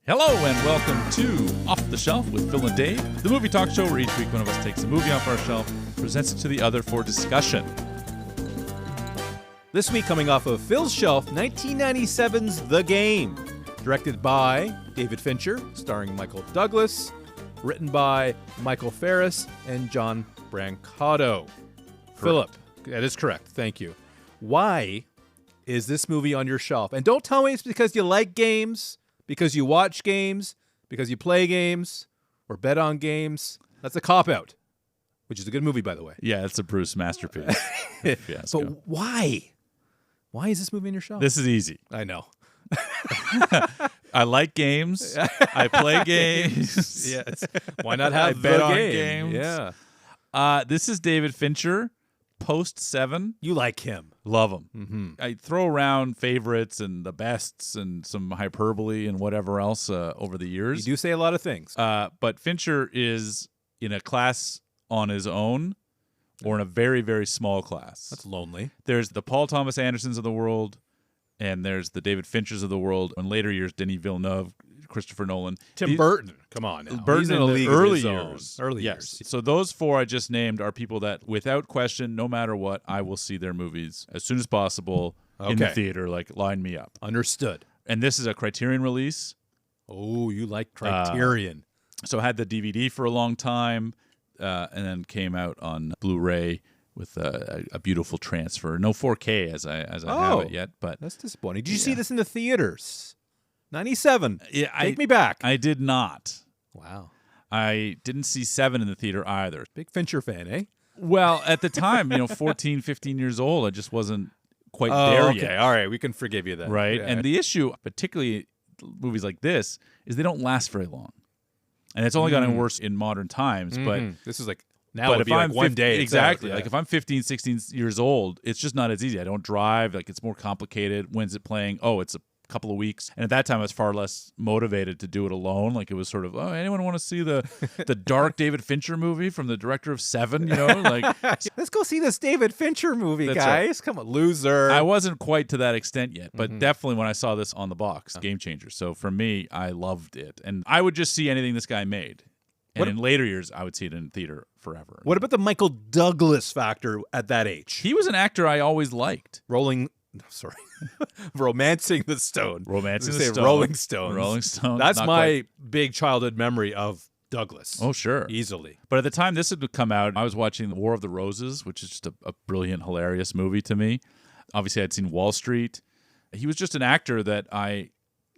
Hello and welcome to Off the Shelf with Phil and Dave, the movie talk show where each week one of us takes a movie off our shelf, presents it to the other for discussion. This week coming off of Phil's shelf, 1997's The Game, directed by David Fincher, starring Michael Douglas, written by Michael Ferris and John Brancato. Philip, that is correct. Thank you. Why is this movie on your shelf? And don't tell me it's because you like games, because you watch games, because you play games, or bet on games. That's a cop-out, which is a good movie, by the way. Yeah, it's a Bruce masterpiece. But why? Why is this movie on your shelf? This is easy. I know. I like games. I play games. Yes. Why not have I bet the on game? games. Yeah. This is David Fincher, post-7. You like him. Love him. Mm-hmm. I throw around favorites and the bests and some hyperbole and whatever else over the years. You do say a lot of things. But Fincher is in a class on his own or in a very, very small class. That's lonely. There's the Paul Thomas Andersons of the world, and there's the David Finchers of the world. In later years, Denis Villeneuve, Christopher Nolan. Tim Burton. Come on now. Burton He's in in a the league early of his own. years. Early yes. years. So those four I just named are people that, without question, no matter what, I will see their movies as soon as possible in the theater. Like, line me up. Understood. And this is a Criterion release. Oh, you like Criterion. So I had the DVD for a long time, and then came out on Blu-ray with a beautiful transfer. No 4K as I have it yet, but that's disappointing. Did you see this in the theaters? 97. Yeah, Take me back. I did not. Wow. I didn't see 7 in the theater either. Big Fincher fan, eh? Well, at the time, 14, 15 years old, I just wasn't quite there yet. All right, we can forgive you then. Right? Yeah. And the issue, particularly movies like this, is they don't last very long. And it's only gotten worse in modern times, but this is like now it'd be like one day. Exactly. Out, yeah. Like if I'm 15, 16 years old, it's just not as easy. I don't drive. Like it's more complicated. When's it playing? Oh, it's a couple of weeks. And at that time I was far less motivated to do it alone. Like it was sort of, oh, anyone want to see the dark David Fincher movie from the director of 7, like let's go see this David Fincher movie, That's guys. right. Come on, loser. I wasn't quite to that extent yet, but definitely when I saw this on the box, game changer. So for me, I loved it. And I would just see anything this guy made. And in later years, I would see it in theater forever. What about the Michael Douglas factor at that age? He was an actor I always liked. Romancing the Stone. Romancing the Stone. Rolling Stones. Rolling Stones. That's my big childhood memory of Douglas. Oh, sure. Easily. But at the time this had come out, I was watching The War of the Roses, which is just a brilliant, hilarious movie to me. Obviously, I'd seen Wall Street. He was just an actor that I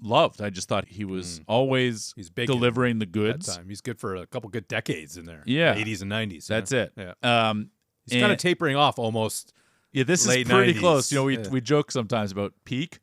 loved. I just thought he was always delivering the goods. That time. He's good for a couple good decades in there. Yeah. The 80s and 90s. That's it. Yeah. He's kind of tapering off almost. Yeah, this late is pretty 90s. Close. We joke sometimes about peak.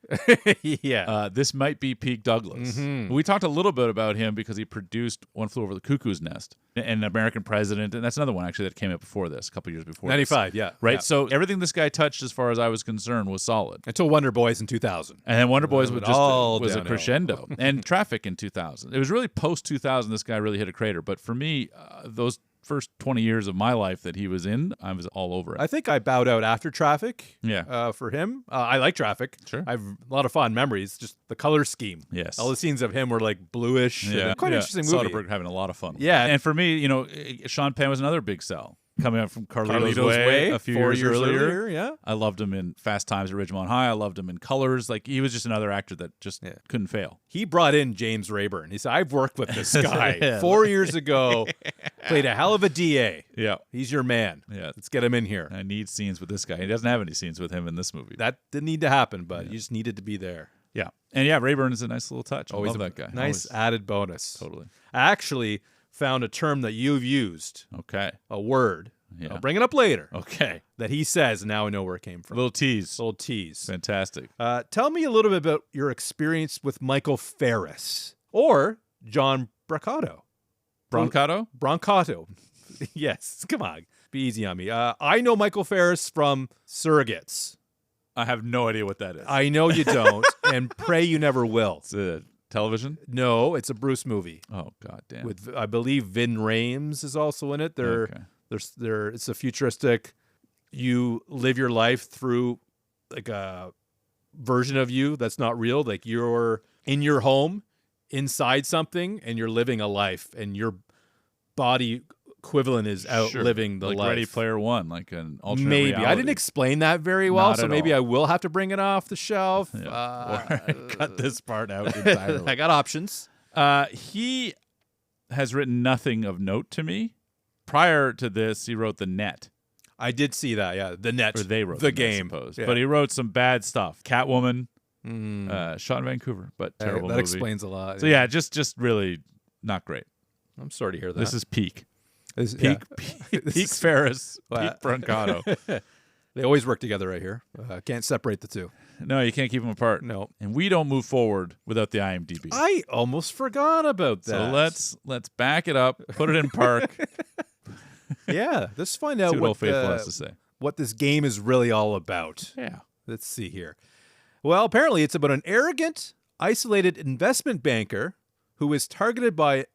Yeah. This might be peak Douglas. We talked a little bit about him because he produced One Flew Over the Cuckoo's Nest and American President, and that's another one actually that came out before this, a couple years before 95, this. yeah. Right? Yeah. So everything this guy touched, as far as I was concerned, was solid. Until Wonder Boys in 2000. And then Wonder Boys was a downhill. crescendo. And Traffic in 2000. It was really post-2000 this guy really hit a crater. But for me, those first 20 years of my life that he was in, I was all over it. I think I bowed out after Traffic. Yeah. For him. I like Traffic. Sure. I have a lot of fond memories. Just the color scheme. Yes. All the scenes of him were like bluish. Yeah. Quite an interesting movie. Soderbergh having a lot of fun. Yeah. And for me, Sean Penn was another big sell. Coming out from Carlito's Carlito's Way a few 4 years earlier. Yeah. I loved him in Fast Times at Ridgemont High. I loved him in Colors. Like, he was just another actor that just couldn't fail. He brought in James Rayburn. He said, I've worked with this guy 4 years ago. Played a hell of a DA. Yeah. He's your man. Yeah. Let's get him in here. I need scenes with this guy. He doesn't have any scenes with him in this movie. That didn't need to happen, but you just needed to be there. Yeah. And Rayburn is a nice little touch. Always I love that guy. Nice added bonus. Totally. I actually found a term that you've used. Okay. A word. Yeah. I'll bring it up later. Okay. That he says, and now I know where it came from. Little tease. Little tease. Fantastic. Tell me a little bit about your experience with Michael Ferris or John Brancato. Brancato. Yes. Come on. Be easy on me. I know Michael Ferris from Surrogates. I have no idea what that is. I know you don't, and pray you never will. It's a television? No, it's a Bruce movie. Oh, God damn. With, I believe, Vin Rames is also in it. It's a futuristic, you live your life through like a version of you that's not real. Like you're in your home inside something and you're living a life and your body equivalent is out living the like life. Ready Player One, like an alternate Maybe. reality. I didn't explain that very well, Not so at maybe all. I will have to bring it off the shelf. Or cut this part out entirely. I got options. He has written nothing of note to me. Prior to this, he wrote The Net. I did see that, yeah. The Net. Or they wrote The Net, Game. I suppose. Yeah. But he wrote some bad stuff. Catwoman, shot in Vancouver, but terrible that movie. explains a lot. So yeah, just really not great. I'm sorry to hear that. This is peak. peak Peak Ferris, Wow. peak Brancato. They always work together right here. Can't separate the two. No, you can't keep them apart. No. And we don't move forward without the IMDb. I almost forgot about that. So let's back it up, put it in park. Yeah, let's find out See what Old Faithful has to say. what this game is really all about. Yeah. Let's see here. Well, apparently it's about an arrogant, isolated investment banker who is targeted by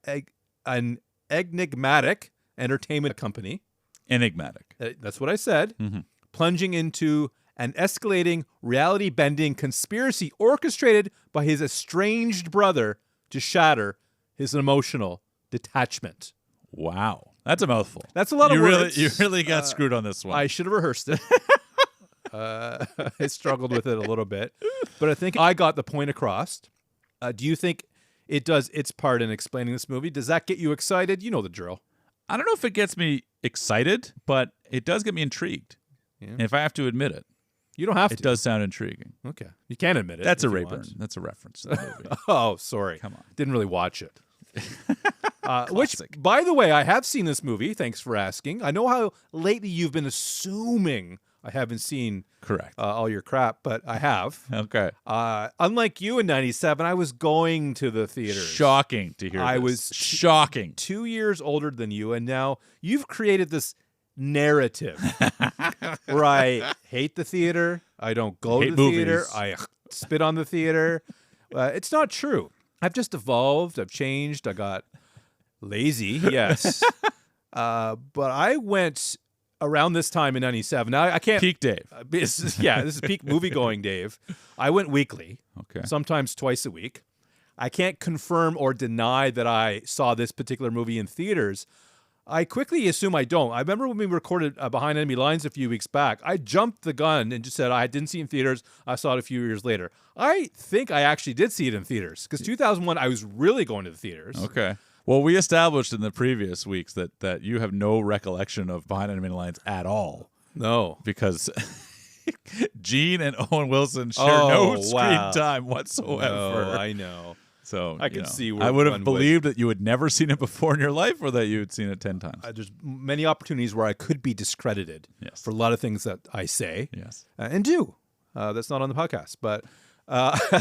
an enigmatic entertainment company. Enigmatic. That's what I said. Mm-hmm. Plunging into an escalating, reality-bending conspiracy orchestrated by his estranged brother to shatter his emotional detachment. Wow. That's a mouthful. That's a lot of words. You really got screwed on this one. I should have rehearsed it. I struggled with it a little bit, but I think I got the point across. Do you think it does its part in explaining this movie? Does that get you excited? You know the drill. I don't know if it gets me excited, but it does get me intrigued. Yeah. And if I have to admit it, You don't have to. it does sound intriguing. Okay. You can admit it. That's a if you Rayburn. want. That's a reference to the movie. Oh, sorry. Come on. Didn't really watch it. Which, by the way, I have seen this movie. Thanks for asking. I know how lately you've been assuming I haven't seen Correct. all your crap, but I have. Okay. Unlike you in 97, I was going to the theaters. Shocking to hear I this. was shocking. 2 years older than you, and now you've created this narrative where I hate the theater, I don't go to Hate the theater, movies. I spit on the theater. It's not true. I've just evolved, I've changed, I got lazy, yes. But I went around this time in 97. Now, I can't... Peak Dave. this is peak movie-going Dave. I went weekly, Okay. sometimes twice a week. I can't confirm or deny that I saw this particular movie in theaters. I quickly assume I don't. I remember when we recorded Behind Enemy Lines a few weeks back, I jumped the gun and just said I didn't see it in theaters. I saw it a few years later. I think I actually did see it in theaters because 2001, I was really going to the theaters. Okay. Well, we established in the previous weeks that you have no recollection of Behind Enemy Lines at all No. because Gene and Owen Wilson share no screen wow. time whatsoever. No, I know. So I can see where I would have one believed that you had never seen it before in your life, or that you had seen it 10 times. There's many opportunities where I could be discredited Yes. for a lot of things that I say Yes. and do. That's not on the podcast. But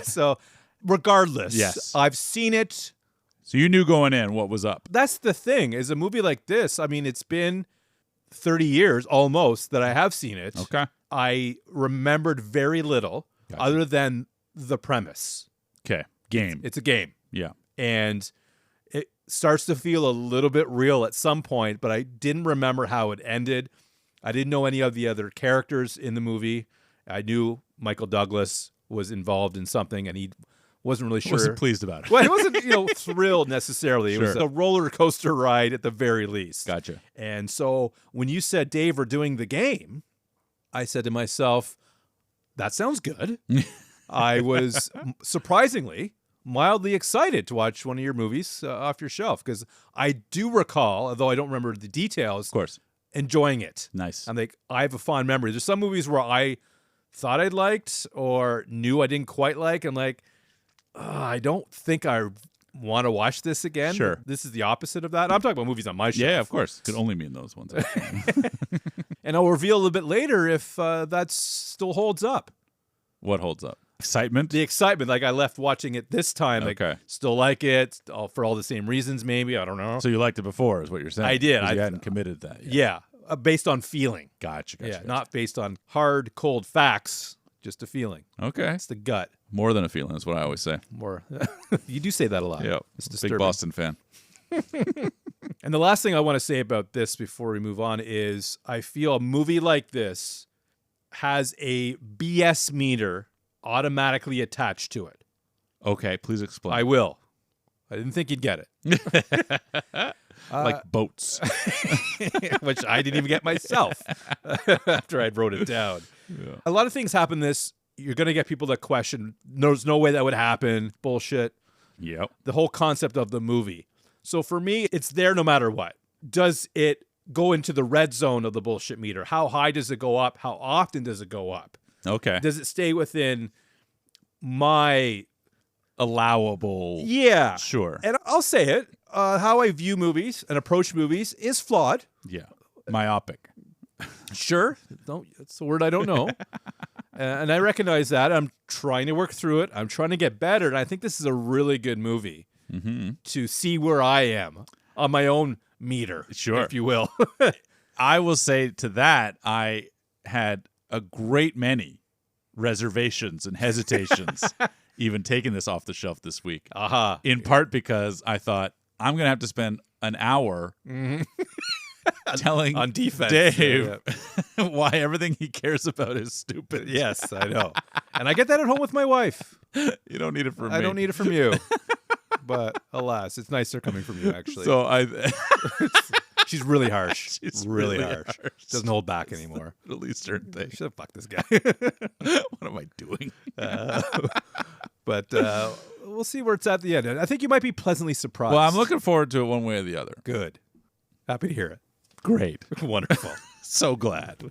so regardless, Yes. I've seen it. So you knew going in what was up. That's the thing is a movie like this. I mean, it's been 30 years almost that I have seen it. Okay. I remembered very little Gotcha. other than the premise. Okay. Game. It's a game. Yeah. And it starts to feel a little bit real at some point, but I didn't remember how it ended. I didn't know any of the other characters in the movie. I knew Michael Douglas was involved in something, and he wasn't really sure. Wasn't pleased about it. Well, he wasn't, thrilled necessarily. It was Sure. a roller coaster ride at the very least. Gotcha. And so when you said, Dave, we're doing the game, I said to myself, that sounds good. I was surprisingly mildly excited to watch one of your movies off your shelf because I do recall, although I don't remember the details, Of course. enjoying it. Nice. I'm like, I have a fond memory. There's some movies where I thought I'd liked or knew I didn't quite like. I'm like, I don't think I want to watch this again. Sure. This is the opposite of that. I'm talking about movies on my shelf. Yeah, of course. Could only mean those ones. actually. And I'll reveal a little bit later if that still holds up. What holds up? Excitement? The excitement, like I left watching it this time, like Okay. still like it for all the same reasons, maybe. I don't know. So you liked it before, is what you're saying? I did. 'Cause you hadn't committed that yet. Yeah, based on feeling. Gotcha. Yeah, not based on hard, cold facts, just a feeling. Okay. It's the gut. More than a feeling is what I always say. More. You do say that a lot. Yeah. It's Big disturbing. Boston fan. And the last thing I want to say about this before we move on is I feel a movie like this has a BS meter automatically attached to it. Okay, please explain. I will. I didn't think you'd get it. Like boats. Which I didn't even get myself after I'd wrote it down. Yeah. A lot of things happen this. You're going to get people that question, there's no way that would happen. Bullshit. Yep. The whole concept of the movie. So for me, it's there no matter what. Does it go into the red zone of the bullshit meter? How high does it go up? How often does it go up? Okay. Does it stay within my... allowable. Yeah. Sure. And I'll say it. How I view movies and approach movies is flawed. Yeah. Myopic. Sure. It's a word I don't know. And I recognize that. I'm trying to work through it. I'm trying to get better. And I think this is a really good movie to see where I am on my own meter, sure, if you will. I will say to that, I had a great many reservations and hesitations even taking this off the shelf this week. In part because I thought, I'm going to have to spend an hour telling on defense, Dave why everything he cares about is stupid. Yes, I know. And I get that at home with my wife. You don't need it from me. I don't need it from you. But alas, it's nicer coming from you, actually. So she's really harsh. She's really harsh. Doesn't hold back anymore. At least certain things. Should have fucked this guy. What am I doing? But we'll see where it's at the end. I think you might be pleasantly surprised. Well, I'm looking forward to it one way or the other. Good. Happy to hear it. Great. Wonderful. So glad.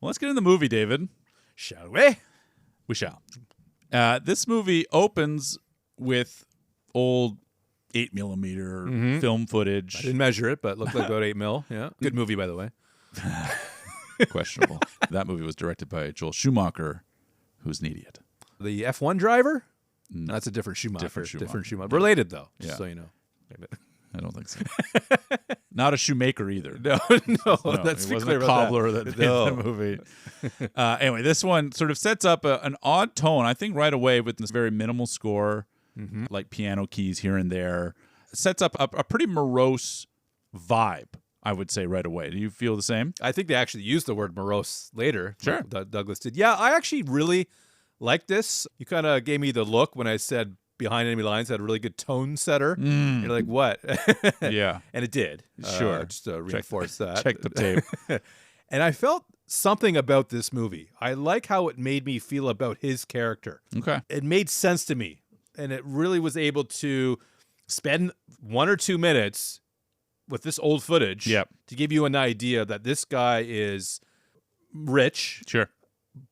Well, let's get in the movie, David. Shall we? We shall. This movie opens with old 8mm film footage. I didn't measure it, but it looked like about 8 mil. Yeah. Good movie, by the way. Questionable. That movie was directed by Joel Schumacher, who's an idiot. The F1 driver? No, that's a different Schumacher. Different Schumacher. Related, though, yeah. Just so you know. I don't think so. Not a shoemaker either. No, that's it wasn't a cobbler that made the movie. Anyway, this one sort of sets up an odd tone, I think, right away with this very minimal score, like piano keys here and there. It sets up a pretty morose vibe, I would say, right away. Do you feel the same? I think they actually used the word morose later. Sure. Douglas did. Yeah, I actually really like this. You kind of gave me the look when I said Behind Enemy Lines had a really good tone setter. You're like, what? Yeah. And it did. Sure. Just to reinforce that. Check the tape. And I felt something about this movie. I like how it made me feel about his character. Okay. It made sense to me. And it really was able to spend 1 or 2 minutes with this old footage to give you an idea that this guy is rich. Sure.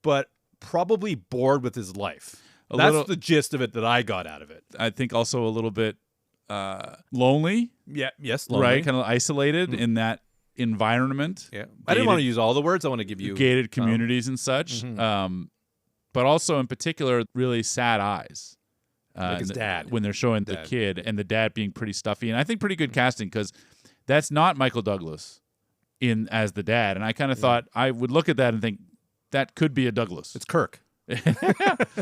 But probably bored with his life. That's the gist of it that I got out of it. I think also a little bit lonely. Yeah. Yes. Lonely. Right. Kind of isolated in that environment. Yeah. I didn't want to use all the words. I want to give you gated communities and such. But also in particular, really sad eyes. Like his dad. When they're showing the kid and the dad being pretty stuffy. And I think pretty good casting because that's not Michael Douglas as the dad. And I kind of thought I would look at that and think that could be a Douglas. It's Kirk.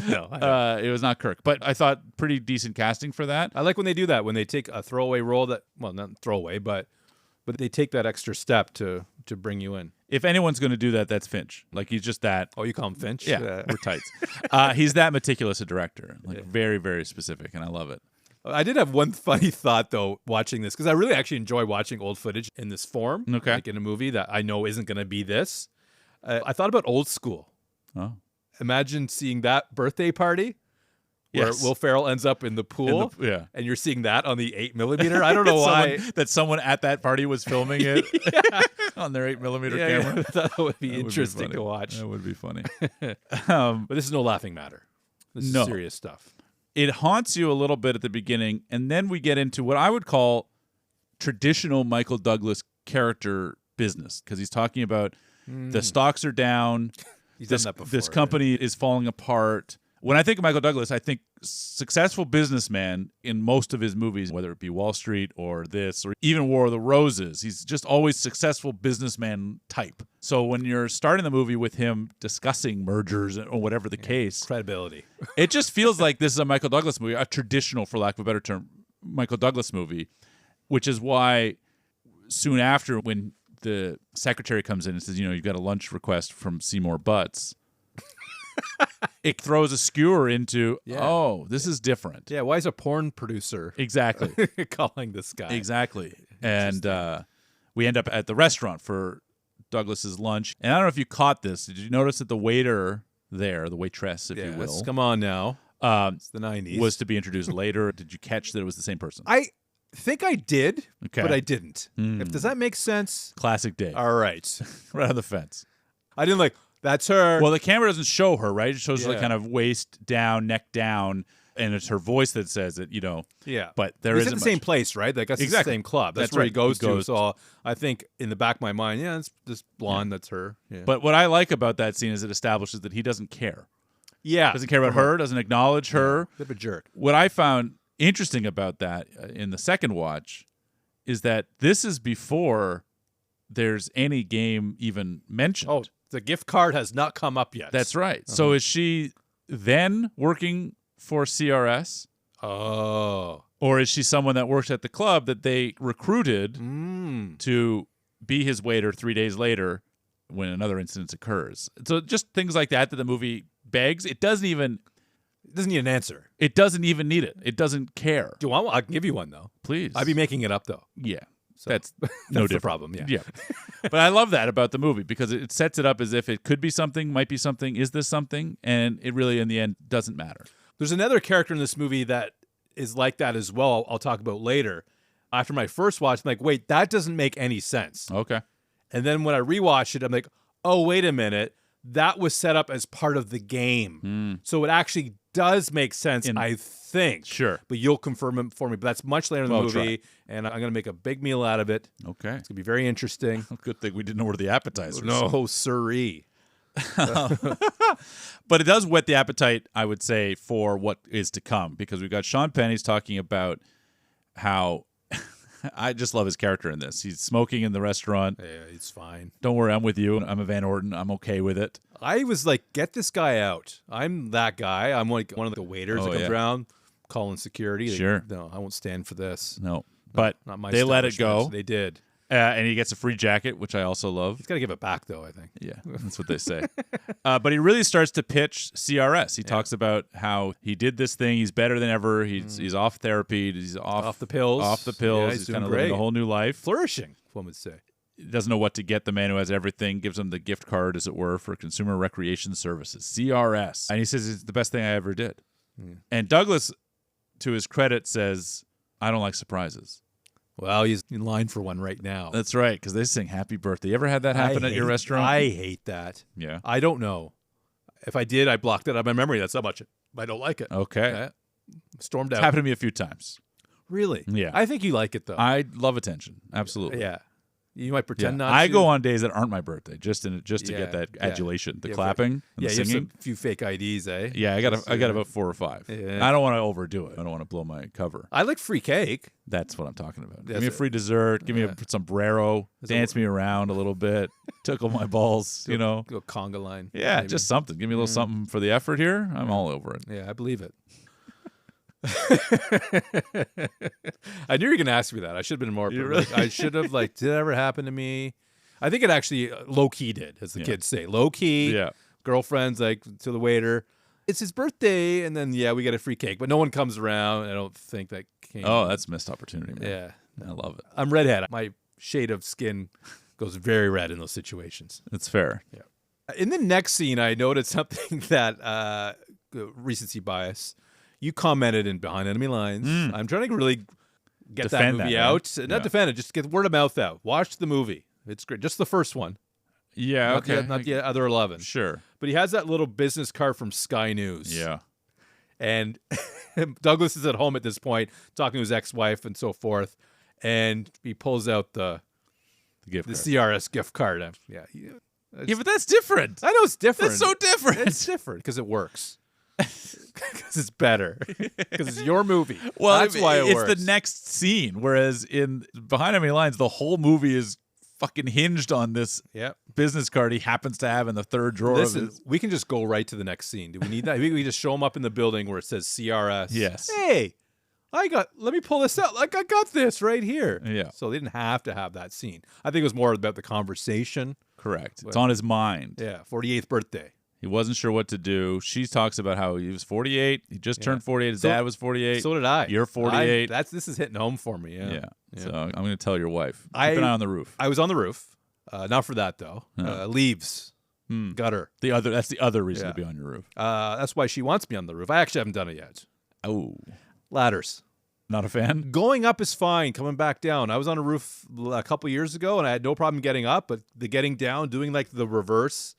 No, it was not Kirk, but I thought pretty decent casting for that. I like when they do that, when they take a throwaway role not throwaway, but they take that extra step to bring you in. If anyone's going to do that, that's Finch. Like he's just that. Oh, you call him Finch? Yeah, we're tights. He's that meticulous a director, like very, very specific, and I love it. I did have one funny thought though watching this because I really actually enjoy watching old footage in this form, like in a movie that I know isn't going to be this. I thought about Old School. Oh. Imagine seeing that birthday party where Will Ferrell ends up in the pool, and you're seeing that on the 8mm. I don't know why someone at that party was filming it on their 8mm camera. I thought that would be interesting to watch. That would be funny. But this is no laughing matter. This is serious stuff. It haunts you a little bit at the beginning, and then we get into what I would call traditional Michael Douglas character business because he's talking about the stocks are down. He's done that before. This company is falling apart. When I think of Michael Douglas, I think successful businessman in most of his movies, whether it be Wall Street or this or even War of the Roses. He's just always successful businessman type. So when you're starting the movie with him discussing mergers or whatever the case. Credibility. It just feels like this is a Michael Douglas movie, a traditional, for lack of a better term, Michael Douglas movie, which is why soon after when the secretary comes in and says, you've got a lunch request from Seymour Butts, it throws a skewer into, this is different. Yeah, why is a porn producer Exactly. calling this guy? Exactly. And we end up at the restaurant for Douglas's lunch. And I don't know if you caught this. Did you notice that the waiter there, the waitress, if you will. Come on now. It's the 90s. Was to be introduced later. Did you catch that it was the same person? I think I did, Okay. but I didn't. Does that make sense? Classic Dave. All right. Right on the fence. I didn't that's her. Well, the camera doesn't show her, right? It shows her kind of waist down, neck down, and it's her voice that says it, Yeah. But there He's isn't at the much. same place, right? That's Exactly. the same club. That's That's where right. he goes He to. goes So I think in the back of my mind, it's this blonde, that's her. Yeah. But what I like about that scene is it establishes that he doesn't care. Yeah. Doesn't care about her, doesn't acknowledge her. Bit of a jerk. What I found interesting about that in the second watch is that this is before there's any game even mentioned. Oh, the gift card has not come up yet. That's right. So is she then working for CRS? Oh. Or is she someone that works at the club that they recruited to be his waiter 3 days later when another incident occurs? So just things like that the movie begs. It doesn't need an answer. It doesn't even need it. It doesn't care. Do you want one? I can give you one, though. Please. I'd be making it up, though. Yeah. So That's no different. problem. Yeah. Yeah. But I love that about the movie because it sets it up as if it could be something, might be something, is this something? And it really, in the end, doesn't matter. There's another character in this movie that is like that as well. I'll talk about later. After my first watch, I'm like, wait, that doesn't make any sense. Okay. And then when I rewatched it, I'm like, oh, wait a minute. That was set up as part of the game. So it actually does make sense, I think. Sure. But you'll confirm it for me. But that's much later in the movie, and I'm going to make a big meal out of it. Okay. It's going to be very interesting. Good thing we didn't order the appetizers. No, siree. But it does whet the appetite, I would say, for what is to come because we've got Sean Penn. He's talking about how I just love his character in this. He's smoking in the restaurant. Yeah, it's fine. Don't worry, I'm with you. I'm a Van Orden. I'm okay with it. I was like, get this guy out. I'm that guy. I'm like one of the waiters that comes around calling security. Sure. No, I won't stand for this. No. But not my they let it go. They did. And he gets a free jacket, which I also love. He's got to give it back, though, I think. Yeah, that's what they say. But he really starts to pitch CRS. He talks about how he did this thing. He's better than ever. He's off therapy. He's off the pills. Off the pills. Yeah, he's kind of living a whole new life. Flourishing, one would say. He doesn't know what to get the man who has everything. Gives him the gift card, as it were, for Consumer Recreation Services, CRS. And he says it's the best thing I ever did. And Douglas, to his credit, says, I don't like surprises. Well, he's in line for one right now. That's right, because they sing happy birthday. You ever had that happen at your restaurant? I hate that. Yeah. I don't know. If I did, I blocked it out of my memory. That's how much I don't like it. Okay. Stormed It's out. happened to me a few times. Really? Yeah. I think you like it, though. I love attention. Absolutely. Yeah. You might pretend not to. I go on days that aren't my birthday just to get that Yeah. adulation, the clapping, and the you have singing. a few fake IDs, eh? Yeah, I got about 4 or 5. Yeah. I don't want to overdo it. I don't want to blow my cover. I like free cake. That's what I'm talking about. Give That's me a it. free dessert. Give me a sombrero. Dance me around a little bit. Tickle my balls. Go conga line. Yeah, maybe. just something. Give me a little something for the effort here. I'm all over it. Yeah, I believe it. I knew you were going to ask me that. I should have been more. I should have did it ever happen to me? I think it actually low key did, as the kids say. Low key. Yeah. Girlfriends to the waiter. It's his birthday, and then we get a free cake, but no one comes around. I don't think that came. Oh, that's missed opportunity, man. Yeah, I love it. I'm redhead. My shade of skin goes very red in those situations. It's fair. Yeah. In the next scene, I noted something that recency bias. You commented in Behind Enemy Lines. I'm trying to really get Defend that movie that, out. right? Not defend it, just get word of mouth out. Watch the movie. It's great. Just the first one. Yeah, okay. Not the other 11. Sure. But he has that little business card from Sky News. Yeah. And Douglas is at home at this point, talking to his ex-wife and so forth. And he pulls out the CRS gift card. Yeah, but that's different. I know it's different. That's so different. It's different because it works. Because it's better. Because it's your movie. Well, that's why it works. It's the next scene. Whereas in Behind Enemy Lines, the whole movie is fucking hinged on this business card he happens to have in the third drawer of his. We can just go right to the next scene. Do we need that? We just show him up in the building where it says CRS. Yes. Hey, let me pull this out. Like, I got this right here. Yeah. So they didn't have to have that scene. I think it was more about the conversation. Correct. It's on his mind. Yeah, 48th birthday. He wasn't sure what to do. She talks about how he was 48. He just turned 48. His dad was 48. So did I. You're 48. This is hitting home for me. Yeah. So I'm going to tell your wife. Keep an eye on the roof. I was on the roof. Not for that, though. Leaves. Gutter. That's the other reason to be on your roof. That's why she wants me on the roof. I actually haven't done it yet. Oh. Ladders. Not a fan? Going up is fine. Coming back down. I was on a roof a couple years ago, and I had no problem getting up, but the getting down, doing like the reverse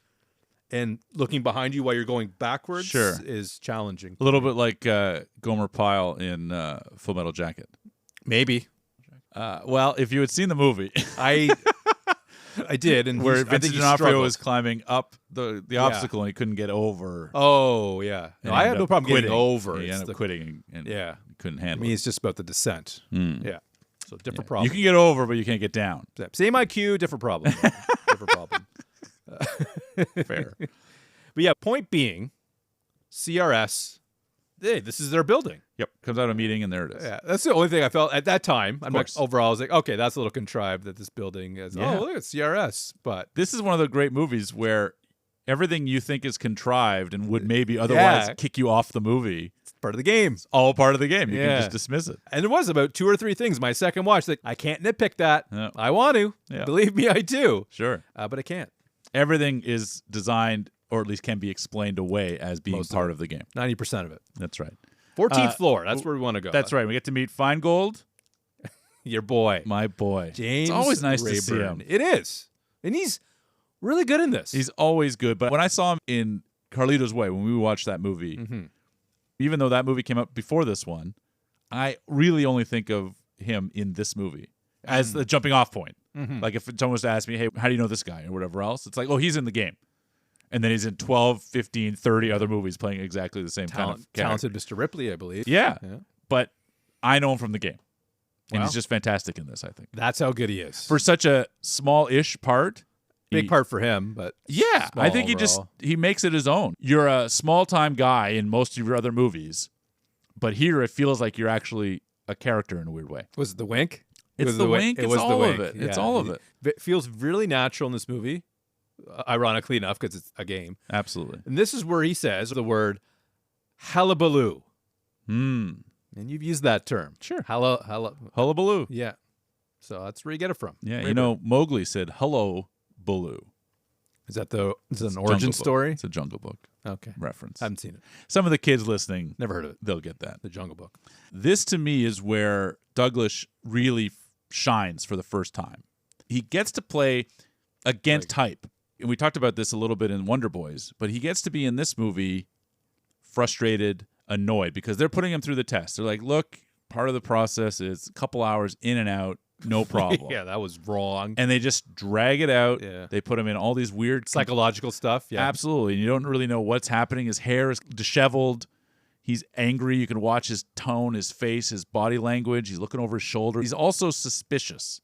and looking behind you while you're going backwards is challenging. A little bit like Gomer Pyle in Full Metal Jacket. Maybe. Well, if you had seen the movie. I did. And where Vincent D'Onofrio was climbing up the obstacle and he couldn't get over. Oh, yeah. No, I had no problem getting over. He ended up quitting and couldn't handle it. I mean, it's just about the descent. Yeah. So different problem. You can get over, but you can't get down. Same IQ, different problem. Different problem. Fair. But yeah, point being, CRS, hey, this is their building. Yep. Comes out of a meeting and there it is. Yeah, that's the only thing I felt at that time. I'm like, overall, I was like, okay, that's a little contrived that this building is. Oh, look at CRS. But this is one of the great movies where everything you think is contrived and would maybe otherwise kick you off the movie. It's part of the game. It's all part of the game. You can just dismiss it. And it was about 2 or 3 things. My second watch, like, I can't nitpick that. No. I want to. Yeah. Believe me, I do. Sure. But I can't. Everything is designed, or at least can be explained away as being part of the game. 90% of it. That's right. 14th floor. That's where we want to go. That's right. We get to meet Feingold. Your boy. My boy. James It's always nice Rayburn. to see him. It is. And he's really good in this. He's always good. But when I saw him in Carlito's Way, when we watched that movie, even though that movie came up before this one, I really only think of him in this movie as the jumping off point. Like if someone was to ask me, hey, how do you know this guy or whatever else? It's like, oh, he's in the game. And then he's in 12, 15, 30 other movies playing exactly the same kind of character. Talented Mr. Ripley, I believe. Yeah. But I know him from the game. And he's just fantastic in this, I think. That's how good he is. For such a small-ish part. Big part for him, but yeah, I think he makes it his own. You're a small-time guy in most of your other movies, but here it feels like you're actually a character in a weird way. Was it the wink? It's the wink. It's all of it. It's all of it. It feels really natural in this movie, ironically enough, because it's a game. Absolutely. And this is where he says the word hullabaloo. And you've used that term. Sure. Hullabaloo. Yeah. So that's where you get it from. Yeah, you know, Mowgli said, hello, Baloo. Is it an origin story? It's a Jungle Book reference. I haven't seen it. Some of the kids listening, never heard of it. They'll get that. The Jungle Book. This, to me, is where Douglas really shines for the first time. He gets to play against type. And we talked about this a little bit in Wonder Boys, but he gets to be in this movie frustrated, annoyed, because they're putting him through the test. They're like, look, part of the process is a couple hours in and out, no problem. Yeah, that was wrong. And they just drag it out. Yeah. They put him in all these weird psychological stuff. Yeah, absolutely. And you don't really know what's happening. His hair is disheveled. He's angry. You can watch his tone, his face, his body language. He's looking over his shoulder. He's also suspicious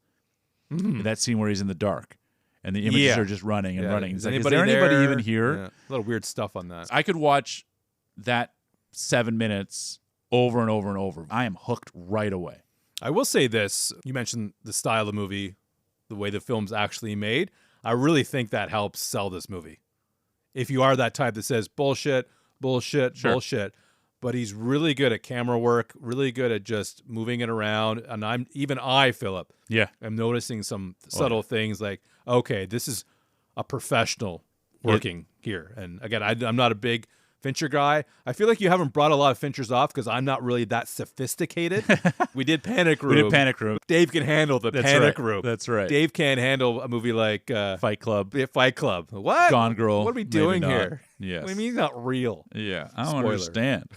in that scene where he's in the dark. And the images are just running and running. Is there anybody even here? Yeah. A little weird stuff on that. I could watch that 7 minutes over and over and over. I am hooked right away. I will say this. You mentioned the style of the movie, the way the film's actually made. I really think that helps sell this movie. If you are that type that says bullshit, bullshit, bullshit, but he's really good at camera work, really good at just moving it around. And Philip, I'm noticing some subtle things like, okay, this is a professional working here. And again, I'm not a big Fincher guy. I feel like you haven't brought a lot of Finchers off because I'm not really that sophisticated. We did Panic Room. Dave can handle the Panic Room. That's right. Dave can't handle a movie like Fight Club. Fight Club. What? Gone Girl. What are we doing here? Yes. What do you mean he's not real? Yeah. I don't understand.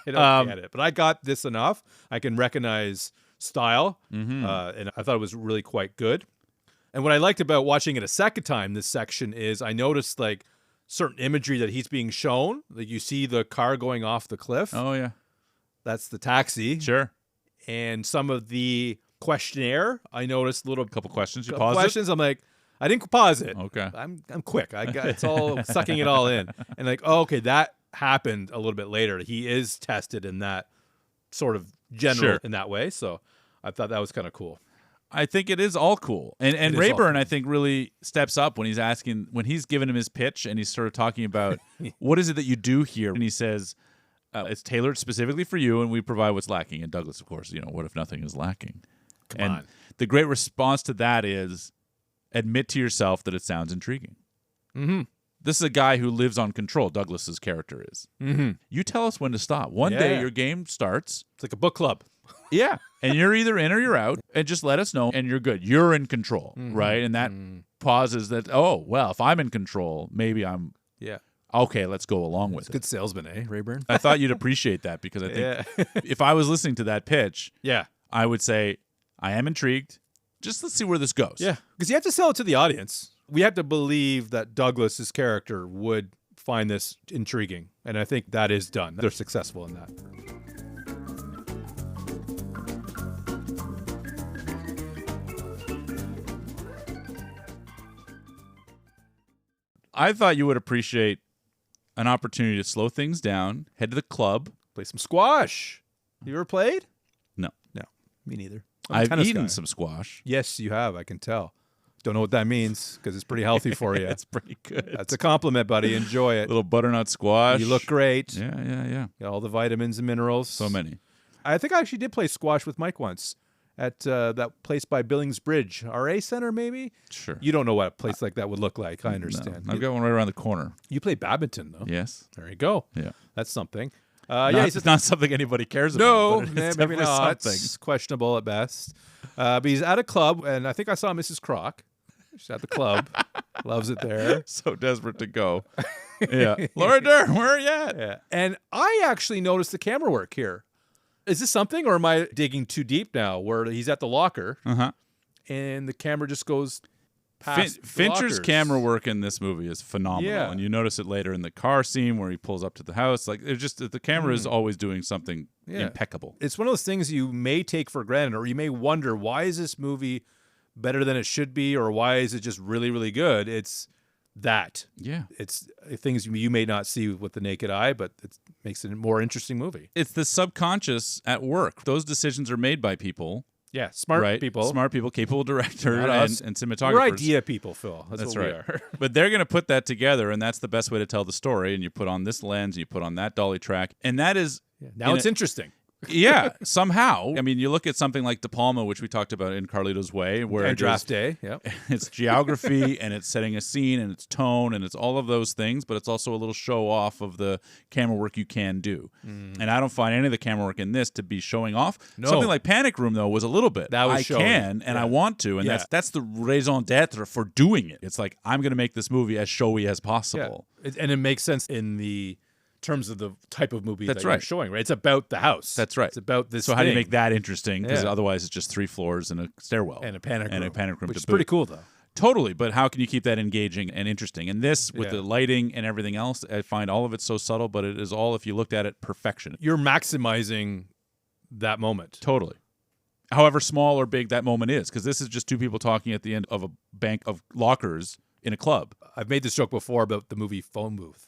I don't get it. But I got this enough. I can recognize style. And I thought it was really quite good. And what I liked about watching it a second time, this section, is I noticed like certain imagery that he's being shown. Like you see the car going off the cliff. Oh, yeah. That's the taxi. Sure. And some of the questionnaire, I noticed a couple questions. You pause questions. it? I'm like, I didn't pause it. Okay. I'm quick. It's all sucking it all in. And like, oh, okay, that happened a little bit later. He is tested in that sort of general Sure. in that way. So I thought that was kind of cool. I think it is all cool. And It is all Rayburn, cool. I think, really steps up when he's giving him his pitch and he's sort of talking about what is it that you do here? And he says, it's tailored specifically for you and we provide what's lacking. And Douglas, of course, what if nothing is lacking? Come on. The great response to that is admit to yourself that it sounds intriguing. Mm-hmm. This is a guy who lives on control, Douglas's character is. Mm-hmm. You tell us when to stop. One day your game starts. It's like a book club. Yeah. And you're either in or you're out. And just let us know and you're good. You're in control, right? And that pauses that, oh, well, if I'm in control, maybe I'm okay, let's go along with it. Good salesman, eh, Rayburn? I thought you'd appreciate that because I think if I was listening to that pitch, I would say, I am intrigued. Just let's see where this goes. Yeah. Because you have to sell it to the audience. We have to believe that Douglas's character would find this intriguing. And I think that is done. They're successful in that. I thought you would appreciate an opportunity to slow things down, head to the club. Play some squash. You ever played? No. No. Me neither. I've eaten some squash. Yes, you have. I can tell. Don't know what that means because it's pretty healthy for you. It's pretty good. That's a compliment, buddy. Enjoy it. Little butternut squash. You look great. Yeah. Got all the vitamins and minerals. So many. I think I actually did play squash with Mike once at that place by Billings Bridge. RA Center, maybe? Sure. You don't know what a place like that would look like. I understand. No, I've got one right around the corner. You play badminton, though. Yes. There you go. Yeah. That's something. It's not something anybody cares No, about. No, maybe not. Something. It's questionable at best. But he's at a club, and I think I saw Mrs. Croc. She's at the club. Loves it there. So desperate to go. Yeah. Laura Dern, where are you at? Yeah. And I actually noticed the camera work here. Is this something, or am I digging too deep now, where he's at the locker, and the camera just goes past Fincher's lockers? camera work in this movie is phenomenal. Yeah. And you notice it later in the car scene where he pulls up to the house. Like, it's just the camera is always doing something impeccable. It's one of those things you may take for granted, or you may wonder, why is this movie better than it should be, or why is it just really, really good? It's that. Yeah. It's things you may not see with the naked eye, but it makes it a more interesting movie. It's the subconscious at work. Those decisions are made by people. Yeah, smart people. Smart people, capable director and cinematographers. We're idea people, Phil. That's what right. we are. But they're going to put that together, and that's the best way to tell the story. And you put on this lens, and you put on that dolly track. And that is... Now it's interesting. Yeah, somehow. I mean, you look at something like De Palma, which we talked about in Carlito's Way, where And Draft Day, yep. It's geography, and it's setting a scene, and it's tone, and it's all of those things, but it's also a little show off of the camera work you can do. And I don't find any of the camera work in this to be showing off. No. Something like Panic Room, though, was a little bit. That was I showing. can, and I want to, and that's the raison d'etre for doing it. It's like, I'm going to make this movie as showy as possible. Yeah. And it makes sense in the terms of the type of movie That's that right. you're showing, right? It's about the house. That's right. It's about this So how do you thing. make that interesting? Because Yeah. otherwise it's just 3 floors and a stairwell. And a panic room. to Which is boot. pretty cool, though. Totally, but how can you keep that engaging and interesting? And this, with the lighting and everything else, I find all of it so subtle, but it is all, if you looked at it, perfection. You're maximizing that moment. Totally. However small or big that moment is, because this is just 2 people talking at the end of a bank of lockers in a club. I've made this joke before about the movie Phone Booth.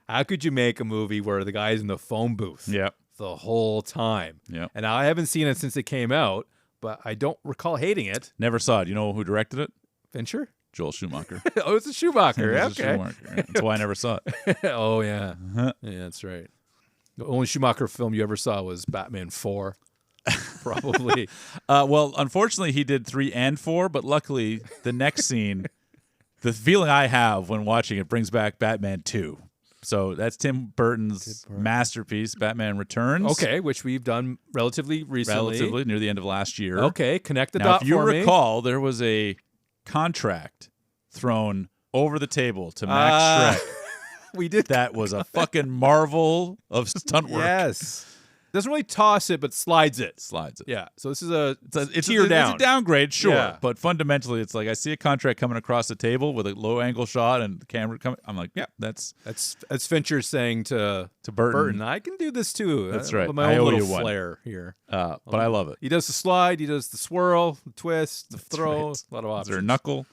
How could you make a movie where the guy's in the phone booth the whole time? Yeah. And I haven't seen it since it came out, but I don't recall hating it. Never saw it. You know who directed it? Fincher? Joel Schumacher. Oh, it's a Schumacher. It was a Okay. Schumacher. Yeah. That's why I never saw it. Oh, yeah. Yeah, that's right. The only Schumacher film you ever saw was Batman 4. Probably. Well, unfortunately, he did 3 and 4, but luckily, the next scene, the feeling I have when watching it brings back Batman 2. So that's Tim Burton's masterpiece, Batman Returns. Okay, which we've done relatively recently. Relatively near the end of last year. Okay, connect the Now, dot if you for me. recall, there was a contract thrown over the table to Max Schreck. We did That was a fucking marvel of stunt work. Yes. Doesn't really toss it, but slides it. Slides it. Yeah. So this is a It's tier down. It's a downgrade, sure. Yeah. But fundamentally, it's like I see a contract coming across the table with a low angle shot and the camera coming. I'm like, yeah, that's Fincher saying to Burton. I can do this too. That's right. With my I own owe little you one. flair here. But I love it. He does the slide. He does the swirl, the twist, the throw. right. A lot of Is there a options. knuckle?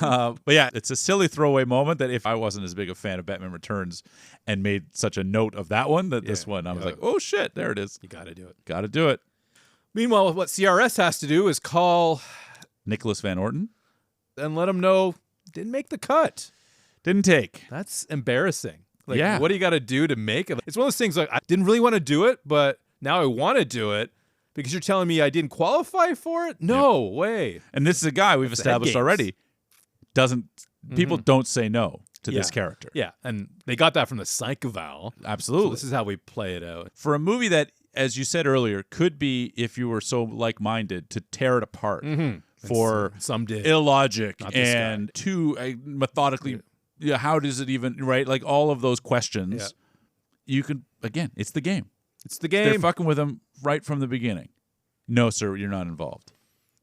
But yeah, it's a silly throwaway moment that if I wasn't as big a fan of Batman Returns and made such a note of that one, that this one, I was like, oh oh shit, there it is. You got to do it. Got to do it. Meanwhile, what CRS has to do is call Nicholas Van Orton. and let him know didn't make the cut. Didn't take. That's embarrassing. Like, Yeah. what do you got to do to make it? It's one of those things like, I didn't really want to do it, but now I want to do it because you're telling me I didn't qualify for it? No way. And this is a guy we've established games. already. People don't say no to this Yeah. character. Yeah, and they got that from the psych eval. Absolutely. So this is how we play it out. For a movie that, as you said earlier, could be, if you were so like-minded, to tear it apart for Some did. illogic Not this and too methodically. Yeah, how does it even, right? Like all of those questions. Yeah. You can, again, it's the game. It's the They're game. fucking with him right from the beginning. No, sir, you're not involved.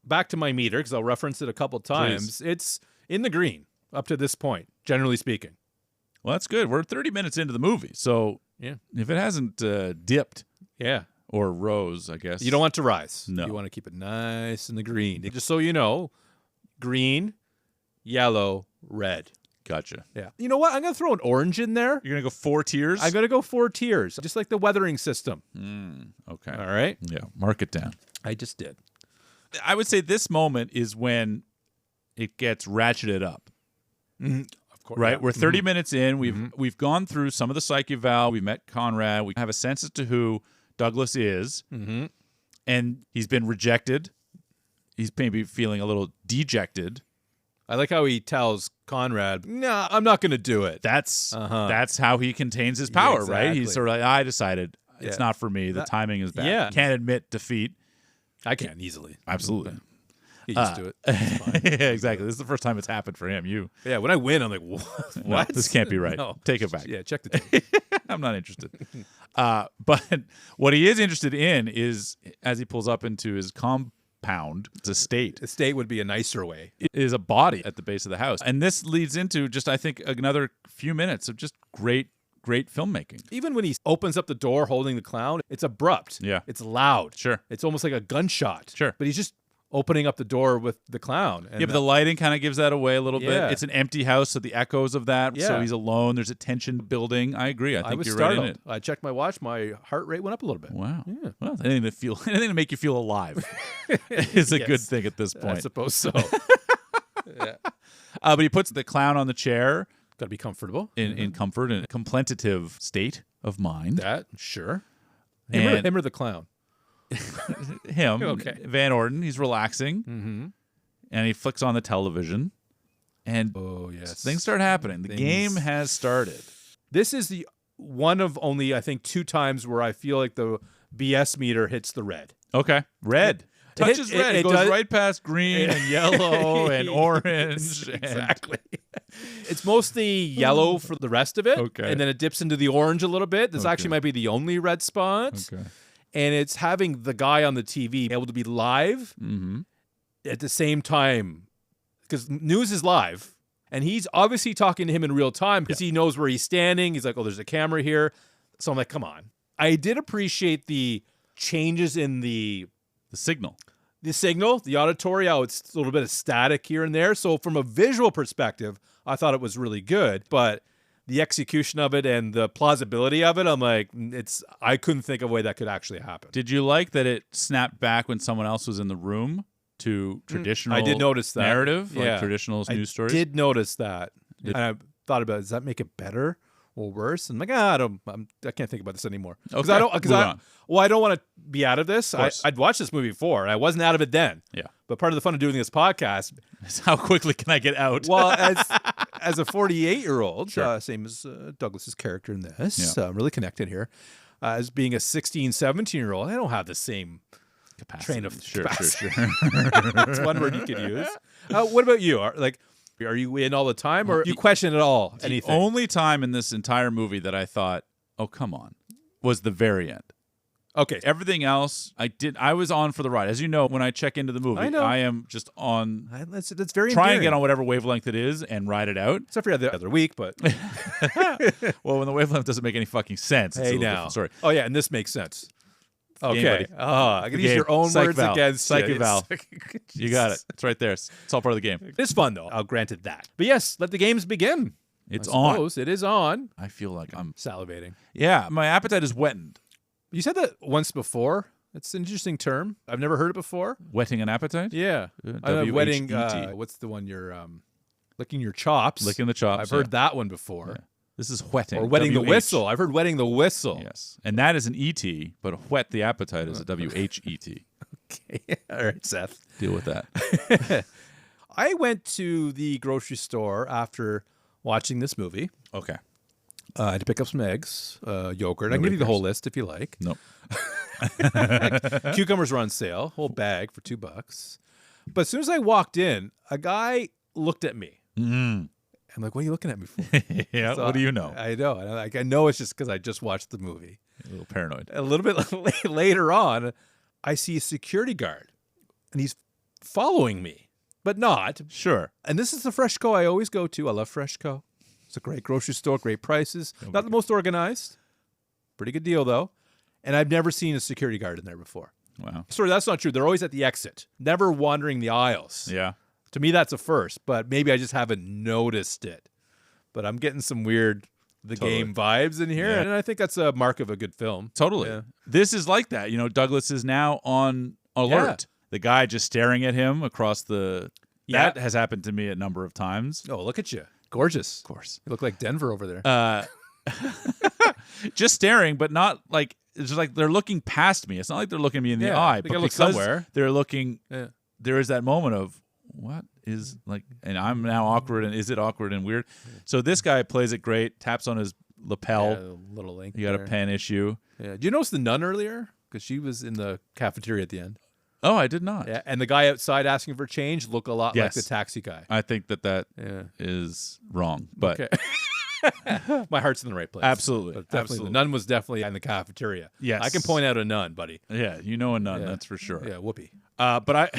Back to my meter, because I'll reference it a couple times. It's in the green up to this point, generally speaking. Well, that's good. We're 30 minutes into the movie. So Yeah. if it hasn't dipped Yeah. or rose, I guess. You don't want to rise. No. You want to keep it nice in the green. Just so you know, green, yellow, red. Gotcha. Yeah. You know what? I'm going to throw an orange in there. You're going to go 4 tiers? I'm going to go 4 tiers, just like the weathering system. Okay. All right? Yeah, mark it down. I just did. I would say this moment is when it gets ratcheted up. Of course. Right? Yeah. We're 30 minutes in. We've gone through some of the psych eval. We met Conrad. We have a sense as to who Douglas is. And he's been rejected. He's maybe feeling a little dejected. I like how he tells Conrad, "No, I'm not going to do it." That's how he contains his power, right? He's exactly. sort of like, I decided it's Yeah. not for me. The timing is bad. yeah. Can't admit defeat. I can easily. Absolutely. Get used to it. It's fine. Yeah, exactly. This is the first time it's happened for him. Yeah, when I win, I'm like, what? No, this can't be right. No. Take it back. Yeah, check the tape. I'm not interested. But what he is interested in is, as he pulls up into his compound, it's estate, Estate would be a nicer way. is a body at the base of the house. And this leads into just, I think, another few minutes of just great filmmaking. Even when he opens up the door holding the clown, it's abrupt. Yeah. It's loud. Sure. It's almost like a gunshot. Sure. But he's just opening up the door with the clown. And Yeah, but the lighting kind of gives that away a little Yeah. bit. It's an empty house, so the echoes of that. So Yeah. he's alone. There's a tension building. I agree. I think was you're startled. right in it. I checked my watch. My heart rate went up a little bit. Wow. Yeah. Well, anything to make you feel alive is a good Yes. thing at this I point. suppose so. But he puts the clown on the chair Got to be comfortable. in comfort and a contemplative state of mind. That, sure. And- Him or the clown? Him, Okay. Van Orden, he's relaxing, and he flicks on the television, and Oh, yes. things start happening. The game has started. This is the one of only, I think, 2 times where I feel like the BS meter hits the red. Okay, red. Touches red. It goes does- right past green and yellow and orange. Exactly. It's mostly yellow for the rest of it. Okay. And then it dips into the orange a little bit. This Okay. actually might be the only red spot. Okay. And it's having the guy on the TV able to be live at the same time. Because news is live. And he's obviously talking to him in real time because he knows where he's standing. He's like, oh, there's a camera here. So I'm like, come on. I did appreciate the changes in the signal. The signal, the auditory, how it's a little bit of static here and there. So from a visual perspective, I thought it was really good. But the execution of it and the plausibility of it, I'm like, I couldn't think of a way that could actually happen. Did you like that it snapped back when someone else was in the room to traditional I did notice that. narrative, Yeah. like traditional news stories? I did notice that. And I thought about, does that make it better or worse? And I'm like, I can't think about this anymore. Because Okay, I don't want to be out of this. course. I'd watched this movie before. I wasn't out of it then. Yeah. But part of the fun of doing this podcast, How quickly can I get out? well, as a 48-year-old, Sure. same as Douglas's character in this, Yeah. really connected here, as being a 16, 17-year-old, I don't have the same Capacity. train of Sure. That's one word you could use. What about you? Are you in all the time, or you question at all anything? The only time in this entire movie that I thought, oh, come on, was the very end. Okay. Everything else, I was on for the ride. As you know, when I check into the movie, I know. I am just on, That's very try and endearing. get on whatever wavelenght it is and ride it out. Except for the other week, but Well, when the wavelength doesn't make any fucking sense, it's a hey, little now. different story. Oh, yeah, and this makes sense. Game, Okay. buddy. I can The use game. your own Psych words Val. against Psych you. Val. You got it. It's right there. It's all part of the game. It's fun, though. I'll grant it that. But yes, let the games begin. It's I on. suppose. It is on. I feel like I'm... Salivating. Yeah, my appetite is whetted. You said that once before. It's an interesting term. I've never heard it before. Whetting an appetite? Yeah. Wetting, what's the one you're licking your chops? Licking the chops. I've heard that one before. Yeah. This is whetting. Or wetting the WH. whistle. I've heard wetting the whistle. Yes. And that is an ET, but whet the appetite is a WHET. Okay. All right, Seth. Deal with that. I went to the grocery store after watching this movie. Okay. I had to pick up some eggs, yogurt. I can give you the whole list if you like. Nope. Cucumbers were on sale, whole bag for $2. But as soon as I walked in, a guy looked at me. Mm. I'm like, what are you looking at me for? Yeah, So what do you know? I know. I know it's just because I just watched the movie. A little paranoid. A little bit later on, I see a security guard, and he's following me, but not. Sure. And this is the Freshco I always go to. I love Freshco. It's a great grocery store, great prices. Not the most organized. Pretty good deal, though. And I've never seen a security guard in there before. Wow. Sorry, that's not true. They're always at the exit, never wandering the aisles. Yeah. To me, that's a first, but maybe I just haven't noticed it. But I'm getting some weird game vibes in here, and I think that's a mark of a good film. Totally. Yeah. This is like that. You know, Douglas is now on alert. Yeah. The guy just staring at him across the... Yeah. That has happened to me a number of times. Oh, look at you. Gorgeous. Of course. You look like Denver over there. Just staring, but not like... It's just like they're looking past me. It's not like they're looking me in the eye. They but gotta look because somewhere. They're looking... Yeah. There is that moment of... What is like, and I'm now awkward, and is it awkward and weird? So this guy plays it great, taps on his lapel. Yeah, a little link. You got a Penn issue. Yeah. Did you notice the nun earlier? Because she was in the cafeteria at the end. Oh, I did not. Yeah, and the guy outside asking for change looked a lot like the taxi guy. I think that is wrong, but okay. My heart's in the right place. Absolutely. But definitely, Absolutely. The nun was definitely in the cafeteria. Yes. I can point out a nun, buddy. Yeah, you know a nun, that's for sure. Yeah, whoopee. But I...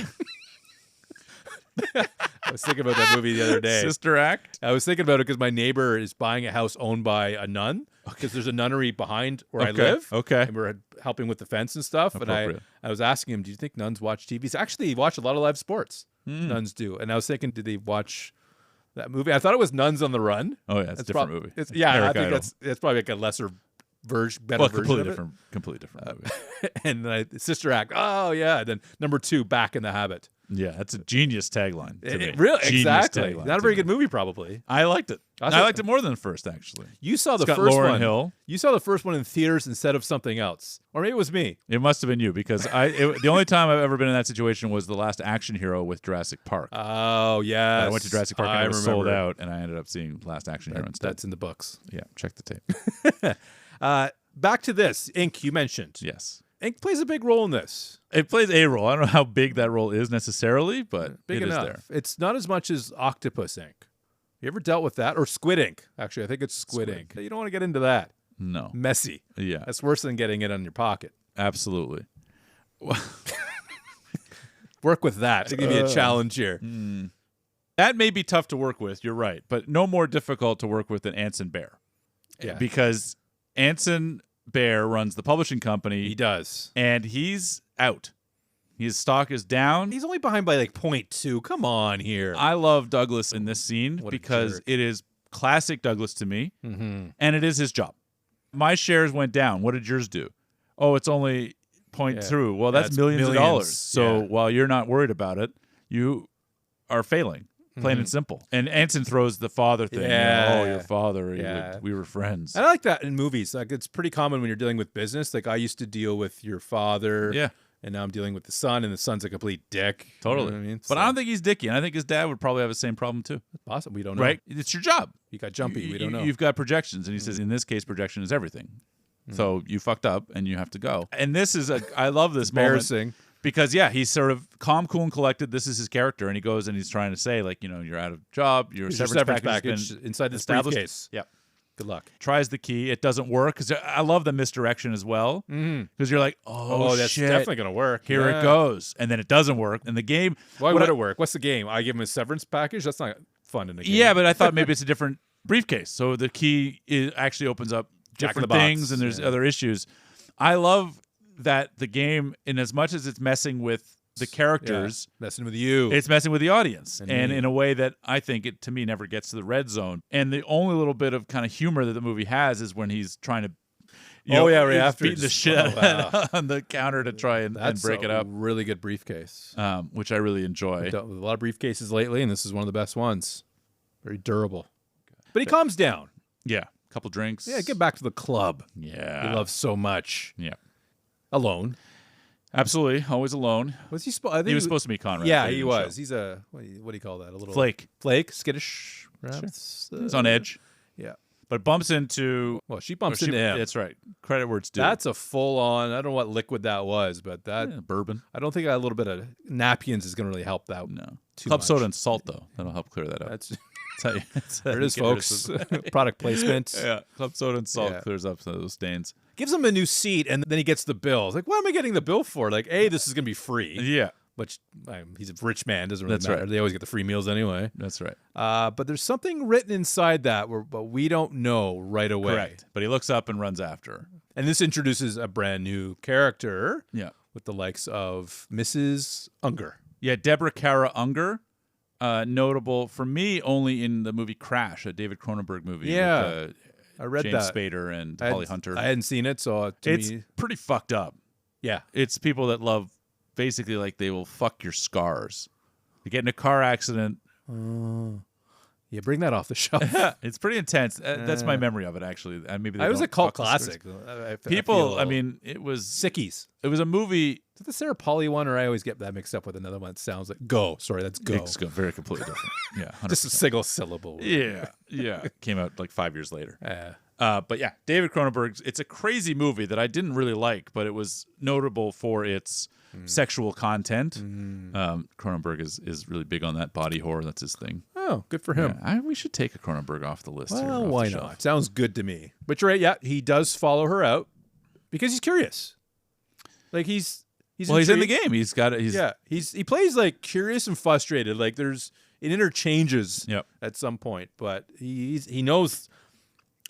I was thinking about that movie the other day. Sister Act? I was thinking about it because my neighbor is buying a house owned by a nun because there's a nunnery behind where I live. Okay. And we're helping with the fence and stuff. And I was asking him, do you think nuns watch TV? So actually, he watched a lot of live sports. Nuns do. And I was thinking, did they watch that movie? I thought it was Nuns on the Run. Oh, yeah. It's a different movie. I think it's probably like a lesser version, better version of it. Completely different movie. And Sister Act. Oh, yeah. And then number 2, Back in the Habit. Yeah, that's a genius tagline. Really? Exactly. Not a very good movie, probably. I liked it. I liked it more than the first, actually. You saw the first Lauryn Hill. You saw the first one in theaters instead of something else, or maybe it was me. It must have been you because the only time I've ever been in that situation was the last Action Hero with Jurassic Park. Oh yeah, I went to Jurassic Park and it was sold out, and I ended up seeing Last Action Hero instead. That's in the books. Yeah, check the tape. Back to this Ink you mentioned. Yes. Ink plays a big role in this. It plays a role. I don't know how big that role is necessarily, but big enough. Is there. It's not as much as Octopus Ink. You ever dealt with that? Or Squid Ink. Actually, I think it's Squid Ink. You don't want to get into that. No. Messy. Yeah. That's worse than getting it on your pocket. Absolutely. Work with that. To give you a challenge here. That may be tough to work with. You're right. But no more difficult to work with than Anson Bear. Yeah. Because Anson Bear runs the publishing company. He does. And he's out. His stock is down. He's only behind by like 0.2. Come on here. I love Douglas in this scene because it is classic Douglas to me, and it is his job. My shares went down. What did yours do? Oh, it's only 0.2. Well, that's millions of dollars. So while you're not worried about it, you are failing. Plain and simple. And Anson throws the father thing. Yeah. Your father. We were friends. I like that in movies. Like it's pretty common when you're dealing with business. Like I used to deal with your father. Yeah. And now I'm dealing with the son, and the son's a complete dick. Totally. You know what I mean? But I don't think he's dicky. And I think his dad would probably have the same problem too. Possible. We don't know. Right? It's your job. You got jumpy. We don't know. You've got projections. And he says, in this case, projection is everything. So you fucked up and you have to go. And this is I love this embarrassing. Because, he's sort of calm, cool, and collected. This is his character. And he goes and he's trying to say, like, you're out of job. Your severance package inside this briefcase. Yeah. Good luck. Tries the key. It doesn't work. Because I love the misdirection as well. Because you're like, that's shit. definitely going to work. Here it goes. And then it doesn't work. And the game. Why would it work? What's the game? I give him a severance package? That's not fun in the game. Yeah, but I thought maybe it's a different briefcase. So the key actually opens up different things and there's other issues. I love that the game, in as much as it's messing with the characters, messing with you, it's messing with the audience, and in a way that I think it to me never gets to the red zone. And the only little bit of kind of humor that the movie has is when he's trying to he's after beating the shit out of it on the counter to try and break it up. Really good briefcase, which I really enjoy. I've dealt with a lot of briefcases lately, and this is one of the best ones. Very durable. But he calms down. Yeah, a couple drinks. Yeah, get back to the club. Yeah, he loves so much. Yeah, alone. Absolutely, always alone. Was he? He was supposed to be Conrad. Yeah, he was. He's a what do you call that? A little flake, skittish. Perhaps. Sure. He's on edge. Yeah, but bumps into. Well, she bumps into him. That's right. Credit where it's due. That's a full on. I don't know what liquid that was, but that bourbon. I don't think a little bit of napkins is going to really help that. No, club soda and salt though. That'll help clear that up. That's. There it is, folks. Product placement. Yeah, club soda and salt clears up some of those stains. Gives him a new seat, and then he gets the bill. It's like, what am I getting the bill for? Like, A, this is going to be free. Yeah. Which, he's a rich man. Doesn't really matter. Right. They always get the free meals anyway. That's right. But there's something written inside that, but we don't know right away. Correct. But he looks up and runs after. And this introduces a brand new character. Yeah. With the likes of Mrs. Unger. Yeah, Deborah Kara Unger. Notable for me only in the movie Crash, a David Cronenberg movie. Yeah, with, I read James that. Spader and Holly Hunter. I hadn't seen it, so it's pretty fucked up. Yeah, it's people that love basically like they will fuck your scars. You get in a car accident. Yeah, bring that off the shelf. It's pretty intense. That's my memory of it, actually. Maybe it was a cult classic. I mean, it was sickies. It was a movie. Is it the Sarah Polley one, or I always get that mixed up with another one? It sounds like Go. Sorry, that's Go. It's very completely different. Yeah, 100%. Just a single syllable. Yeah. Came out like 5 years later. But yeah, David Cronenberg. It's a crazy movie that I didn't really like, but it was notable for its sexual content. Cronenberg is really big on that body horror. That's his thing. Oh, good for him. Yeah, we should take a Cronenberg off the list. Well, why not? Sounds good to me. But you're right. Yeah, he does follow her out because he's curious. Like he's in the game. He's got it. He plays like curious and frustrated. Like it interchanges at some point, but he knows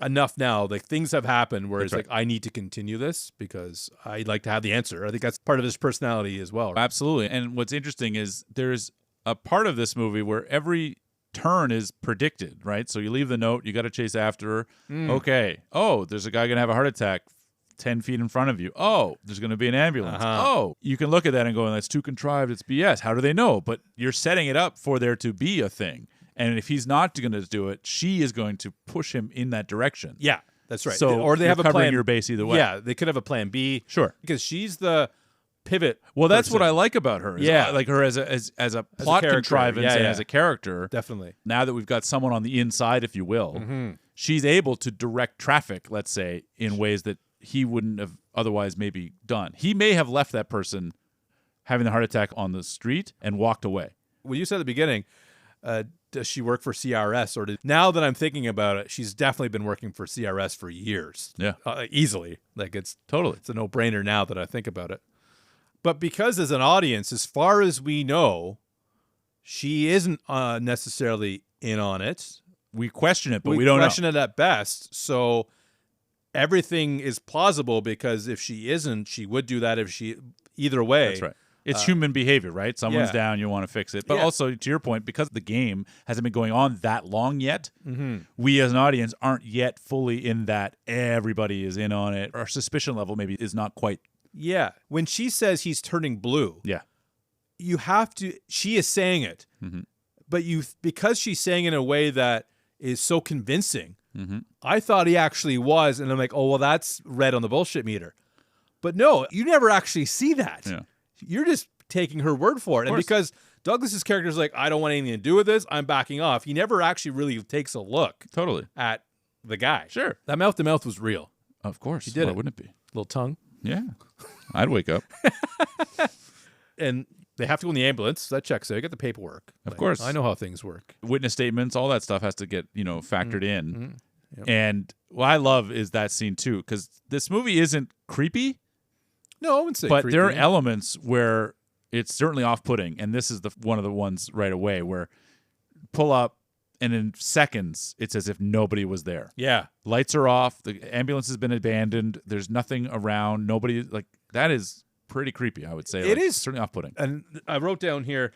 enough now. Like things have happened where it's like, I need to continue this because I'd like to have the answer. I think that's part of his personality as well. Absolutely. And what's interesting is there's a part of this movie where every turn is predicted, right? So you leave the note, you got to chase after her. Okay. Oh, there's a guy going to have a heart attack 10 feet in front of you. Oh, there's going to be an ambulance. Oh, you can look at that and go, that's too contrived. It's BS. How do they know? But you're setting it up for there to be a thing. And if he's not going to do it, she is going to push him in that direction. Yeah, that's right. So, or they have a covering plan. Your base either way. Yeah, they could have a plan B. Sure. Because she's the pivot. Well, that's what I like about her. Yeah. Like her as a plot contrivance and as a character. Definitely. Now that we've got someone on the inside, if you will, she's able to direct traffic, let's say, in ways that he wouldn't have otherwise maybe done. He may have left that person having the heart attack on the street and walked away. Well, you said at the beginning, does she work for CRS? Now that I'm thinking about it, she's definitely been working for CRS for years. Yeah. Easily. Like it's a no-brainer now that I think about it. But because as an audience, as far as we know, she isn't necessarily in on it. We question it, but we don't know. We question it at best. So everything is plausible because if she isn't, she would do that either way. That's right. It's human behavior, right? Someone's down, you want to fix it. But also, to your point, because the game hasn't been going on that long yet, we as an audience aren't yet fully in that everybody is in on it. Our suspicion level maybe is not quite. Yeah. When she says he's turning blue, you have to, she is saying it, but because she's saying it in a way that is so convincing, I thought he actually was, and I'm like, oh, well, that's red on the bullshit meter. But no, you never actually see that. Yeah. You're just taking her word for it. And because Douglas's character is like, I don't want anything to do with this, I'm backing off. He never actually really takes a look at the guy. Sure. That mouth-to-mouth was real. Of course. He did it. Wouldn't it be? Little tongue. Yeah. I'd wake up. And they have to go in the ambulance. So that checks out. You get the paperwork. Of course. I know how things work. Witness statements, all that stuff has to get, factored in. Yep. And what I love is that scene, too, because this movie isn't creepy. No, I wouldn't say but creepy. There are elements where it's certainly off-putting, and this is one of the ones right away where pull up, and in seconds, it's as if nobody was there. Yeah. Lights are off. The ambulance has been abandoned. There's nothing around. Nobody, that is pretty creepy, I would say. It is. Certainly off-putting. And I wrote down here,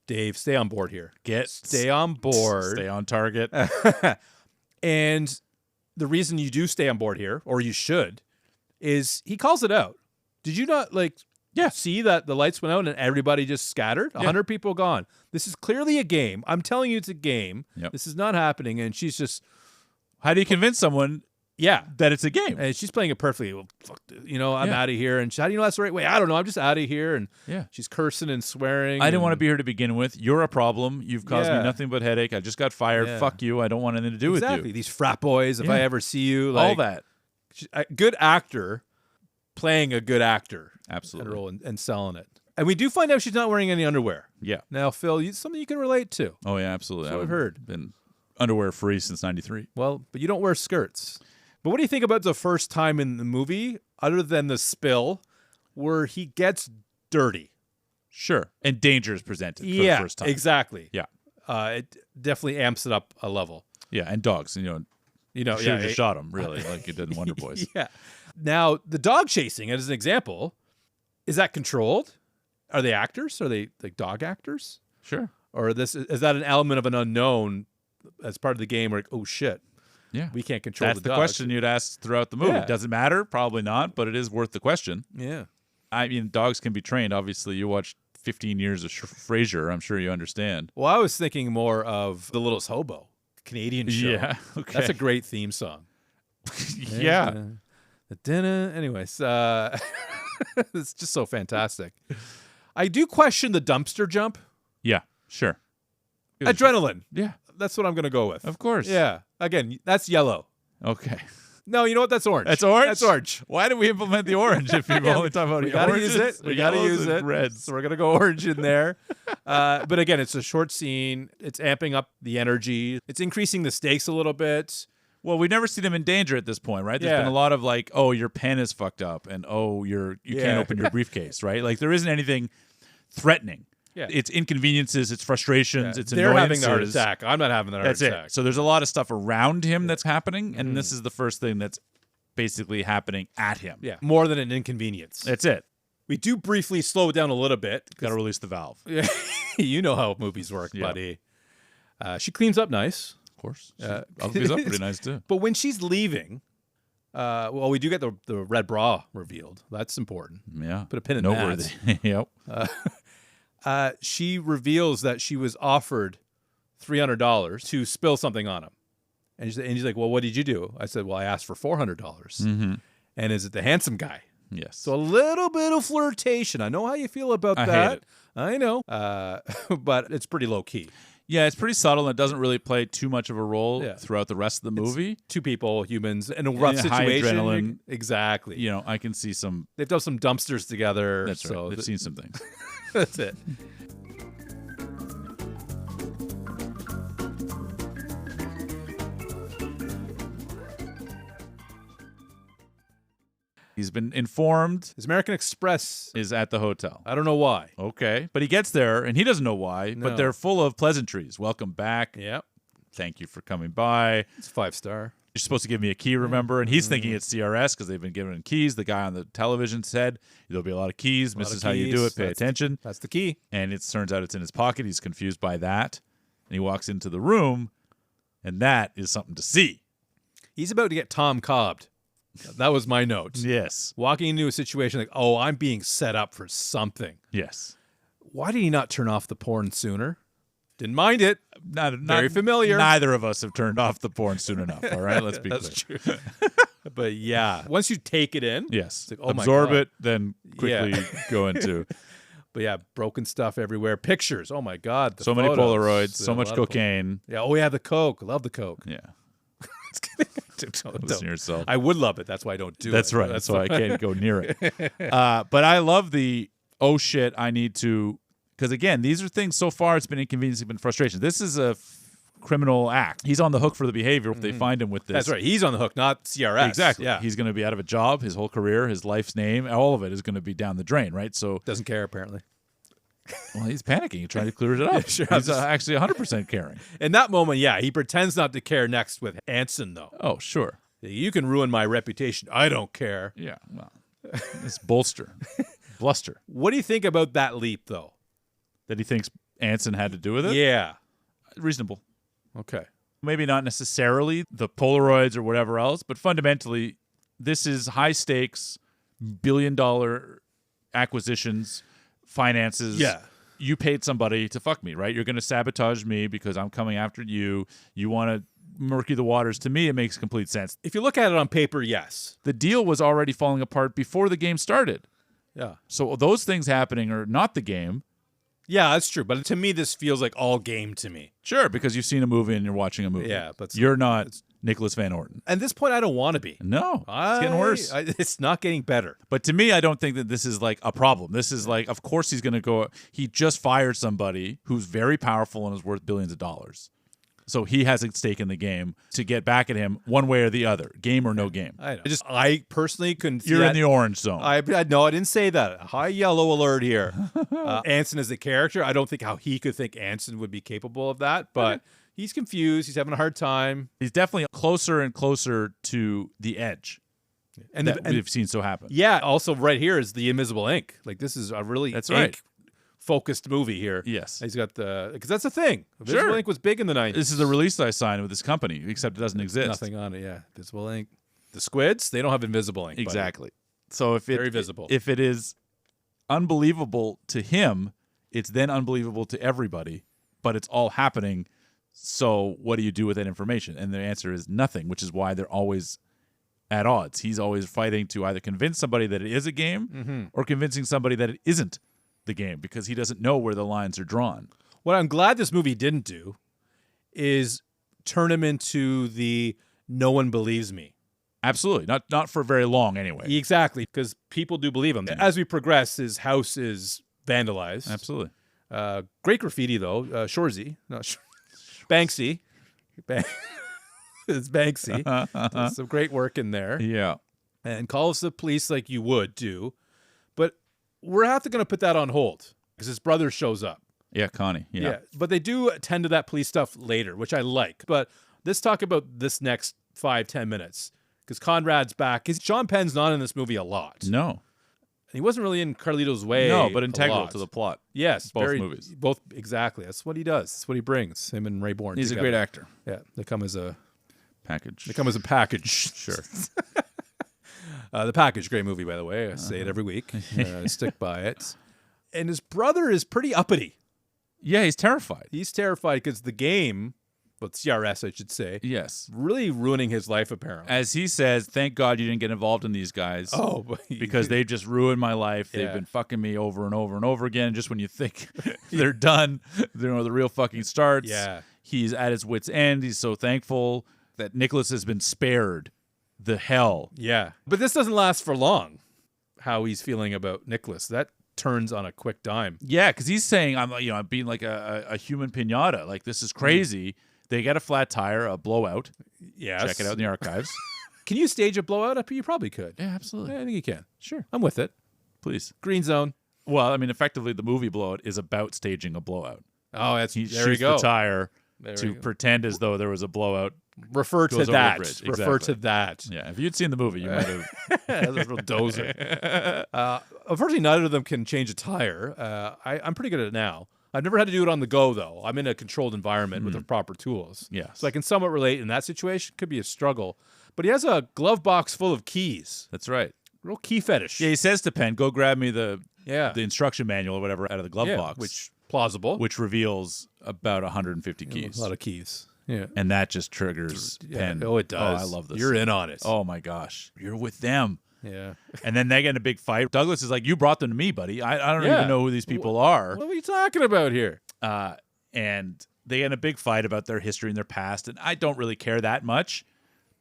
Dave, stay on board here. Stay on board. Stay on target. And the reason you do stay on board here, or you should, is he calls it out. Did you not see that the lights went out and everybody just scattered? 100 people gone. This is clearly a game. I'm telling you it's a game. Yep. This is not happening. And she's just... How do you convince someone that it's a game? And she's playing it perfectly. Well, fuck, I'm out of here. And how do you know that's the right way? I don't know. I'm just out of here. And she's cursing and swearing. I didn't want to be here to begin with. You're a problem. You've caused me nothing but headache. I just got fired. Fuck you. I don't want anything to do with you. Exactly. These frat boys, if I ever see you. All that. A good actor playing a good actor. Absolutely. And selling it. And we do find out she's not wearing any underwear. Yeah. Now, Phil, something you can relate to. Oh, yeah, absolutely. I've heard. Been underwear free since 93. Well, but you don't wear skirts. But what do you think about the first time in the movie, other than the spill, where he gets dirty? Sure. And danger is presented for the first time. Exactly. Yeah. It definitely amps it up a level. Yeah, and dogs. Should have just shot him, really, like you did in Wonder Boys. Yeah. Now, the dog chasing, as an example, is that controlled? Are they actors? Are they like dog actors? Sure. Or is that an element of an unknown as part of the game where, oh, shit. Yeah. We can't control That's the the question you'd ask throughout the movie. Yeah. Does it matter? Probably not, but it is worth the question. Yeah. I mean, dogs can be trained. Obviously, you watched 15 years of Frasier. I'm sure you understand. Well, I was thinking more of The Littlest Hobo, Canadian show. Yeah. Okay. That's a great theme song. Yeah. Anyways, it's just so fantastic. I do question the dumpster jump. Yeah, sure. Adrenaline. Yeah. That's what I'm going to go with. Of course. Yeah. Again, that's yellow. Okay. No, you know what? That's orange. That's orange? That's orange. Why did we implement the orange if people only talk about We got to use it. We got to use it. Reds. So we're going to go orange in there. But again, it's a short scene. It's amping up the energy. It's increasing the stakes a little bit. Well, we've never seen him in danger at this point, right? There's been a lot of like, oh, your pen is fucked up, and oh, you can't open your briefcase, right? Like there isn't anything threatening. Yeah. It's inconveniences, it's frustrations, it's They're annoyances. having the heart attack. I'm not having the heart attack. That's it. So there's a lot of stuff around him that's happening, and this is the first thing that's basically happening at him. Yeah, more than an inconvenience. That's it. We do briefly slow it down a little bit. Got to release the valve. Yeah, you know how movies work, buddy. She cleans up nice. Of course. Cleans up pretty nice, too. But when she's leaving, well, we do get the red bra revealed. That's important. Yeah. Put a pin in Noteworthy. that. Yep. She reveals that she was offered $300 to spill something on him. And he's like, well, what did you do? I said, well, I asked for $400. Mm-hmm. And is it the handsome guy? Yes. So a little bit of flirtation. I know how you feel about that. Hate it. I know. But it's pretty low key. Yeah, it's pretty subtle, and it doesn't really play too much of a role throughout the rest of the movie. It's two people, humans, in a rough situation. High adrenaline. Exactly. I can see some... They've done some dumpsters together. That's right. They've seen some things. That's it. He's been informed. His American Express is at the hotel. I don't know why. Okay. But he gets there, and he doesn't know why, but they're full of pleasantries. Welcome back. Yep. Thank you for coming by. It's 5-star. You're supposed to give me a key, remember? And he's thinking it's CRS because they've been giving him keys. The guy on the television said, there'll be a lot of keys. This is how you do it. Pay attention. That's the key. And it turns out it's in his pocket. He's confused by that. And he walks into the room, and that is something to see. He's about to get Tom Cobbed. That was my note. Yes. Walking into a situation like, oh, I'm being set up for something. Yes. Why did he not turn off the porn sooner? Didn't mind it. Not very familiar. Neither of us have turned off the porn soon enough. All right, let's be That's clear. True. But yeah, once you take it in, yes, like, oh absorb my God. it, then quickly go into. But yeah, broken stuff everywhere. Pictures. Oh my God. So many Polaroids. So much cocaine. Yeah. Oh yeah, the coke. Love the coke. Yeah. Don't. Listen to yourself. I would love it. That's why I don't do it. That's right. That's why I can't go near it. But I love the, oh shit, I need to, because again, these are things so far it's been inconvenience, it's been frustration. This is a criminal act. He's on the hook for the behavior if they find him with this. That's right. He's on the hook, not CRS. Exactly. Yeah. He's going to be out of a job, his whole career, his life's name, all of it is going to be down the drain, right? So doesn't care apparently. Well, he's panicking. He's trying to clear it up. Yeah, sure. He's actually 100% caring. In that moment, yeah, he pretends not to care next with Anson, though. Oh, sure. You can ruin my reputation. I don't care. Yeah, well, it's bluster. What do you think about that leap, though? That he thinks Anson had to do with it? Yeah. Reasonable. Okay. Maybe not necessarily the Polaroids or whatever else, but fundamentally, this is high stakes, billion-dollar acquisitions, finances. Yeah. You paid somebody to fuck me, right? You're going to sabotage me because I'm coming after you. You want to murky the waters. To me, it makes complete sense. If you look at it on paper, yes. The deal was already falling apart before the game started. Yeah. So those things happening are not the game. Yeah, that's true. But to me, this feels like all game to me. Sure, because you've seen a movie and you're watching a movie. Yeah, but you're not Nicholas Van Orton. At this point, I don't want to be. No, it's getting worse. It's not getting better. But to me, I don't think that this is like a problem. This is like, of course he's going to go. He just fired somebody who's very powerful and is worth billions of dollars. So he has a stake in the game to get back at him one way or the other, game or no game. I know. I personally couldn't see You're that. in the orange zone. No, I didn't say that. High yellow alert here. Anson is a character. I don't think how he could think Anson would be capable of that, but he's confused. He's having a hard time. He's definitely closer and closer to the edge. And we've seen so happen. Yeah. Also, right here is the invisible ink. Like, this is a really ink-focused movie here. Yes. He's got because that's a thing. Invisible ink was big in the 90s. This is a release I signed with this company, except it doesn't exist. Nothing on it, yeah. Invisible ink. The squids, they don't have invisible ink. Exactly. So if very visible. If it is unbelievable to him, it's then unbelievable to everybody, but it's all happening. So what do you do with that information? And the answer is nothing, which is why they're always at odds. He's always fighting to either convince somebody that it is a game or convincing somebody that it isn't the game, because he doesn't know where the lines are drawn. What I'm glad this movie didn't do is turn him into the no one believes me. Absolutely. Not for very long anyway. Exactly, because people do believe him. As we progress, his house is vandalized. Absolutely. Great graffiti, though. Shorzy. Not Banksy. It's Banksy. Does some great work in there. Yeah. And calls the police like you would do. But we're going to put that on hold because his brother shows up. Yeah, Connie. Yeah. But they do attend to that police stuff later, which I like. But let's talk about this next 5-10 minutes. Because Conrad's back. Sean Penn's not in this movie a lot. No. He wasn't really in Carlito's way. No, but integral to the plot. Yes. Both movies. Both, exactly. That's what he does. That's what he brings. Him and Ray Bourne He's together. a great actor. Yeah. They come as a package. Sure. The Package, great movie, by the way. I say it every week. Stick by it. And his brother is pretty uppity. Yeah, he's terrified. He's terrified because the game, CRS, I should say. Yes. Really ruining his life, apparently. As he says, thank God you didn't get involved in these guys. Oh, because they've just ruined my life. They've been fucking me over and over and over again. Just when you think they're done, the real fucking starts. Yeah. He's at his wit's end. He's so thankful that Nicholas has been spared the hell. Yeah. But this doesn't last for long, how he's feeling about Nicholas. That turns on a quick dime. Yeah, because he's saying, I'm being like a human pinata. Like, this is crazy. They get a flat tire, a blowout. Yes. Check it out in the archives. Can you stage a blowout? You probably could. Yeah, absolutely. Yeah, I think you can. Sure. I'm with it. Please. Green zone. Well, I mean, effectively, the movie Blowout is about staging a blowout. Oh, He there shoots you go. the tire to pretend as though there was a blowout. Refer to Goes over the that. bridge. Refer Exactly. to that. Yeah, if you'd seen the movie, you might have. That's a real dozer. Unfortunately, neither of them can change a tire. I'm pretty good at it now. I've never had to do it on the go, though. I'm in a controlled environment with the proper tools. Yes. So I can somewhat relate in that situation. Could be a struggle. But he has a glove box full of keys. That's right. Real key fetish. Yeah, he says to Penn, go grab me the the instruction manual or whatever out of the glove box. Which, plausible. Which reveals about 150 keys. A lot of keys. Yeah. And that just triggers Penn. Oh, it does. Oh, I love this. You're in on it. Oh, my gosh. You're with them. Yeah. And then they get in a big fight. Douglas is like, you brought them to me, buddy. I don't even know who these people are. What are we talking about here? And they get in a big fight about their history and their past. And I don't really care that much,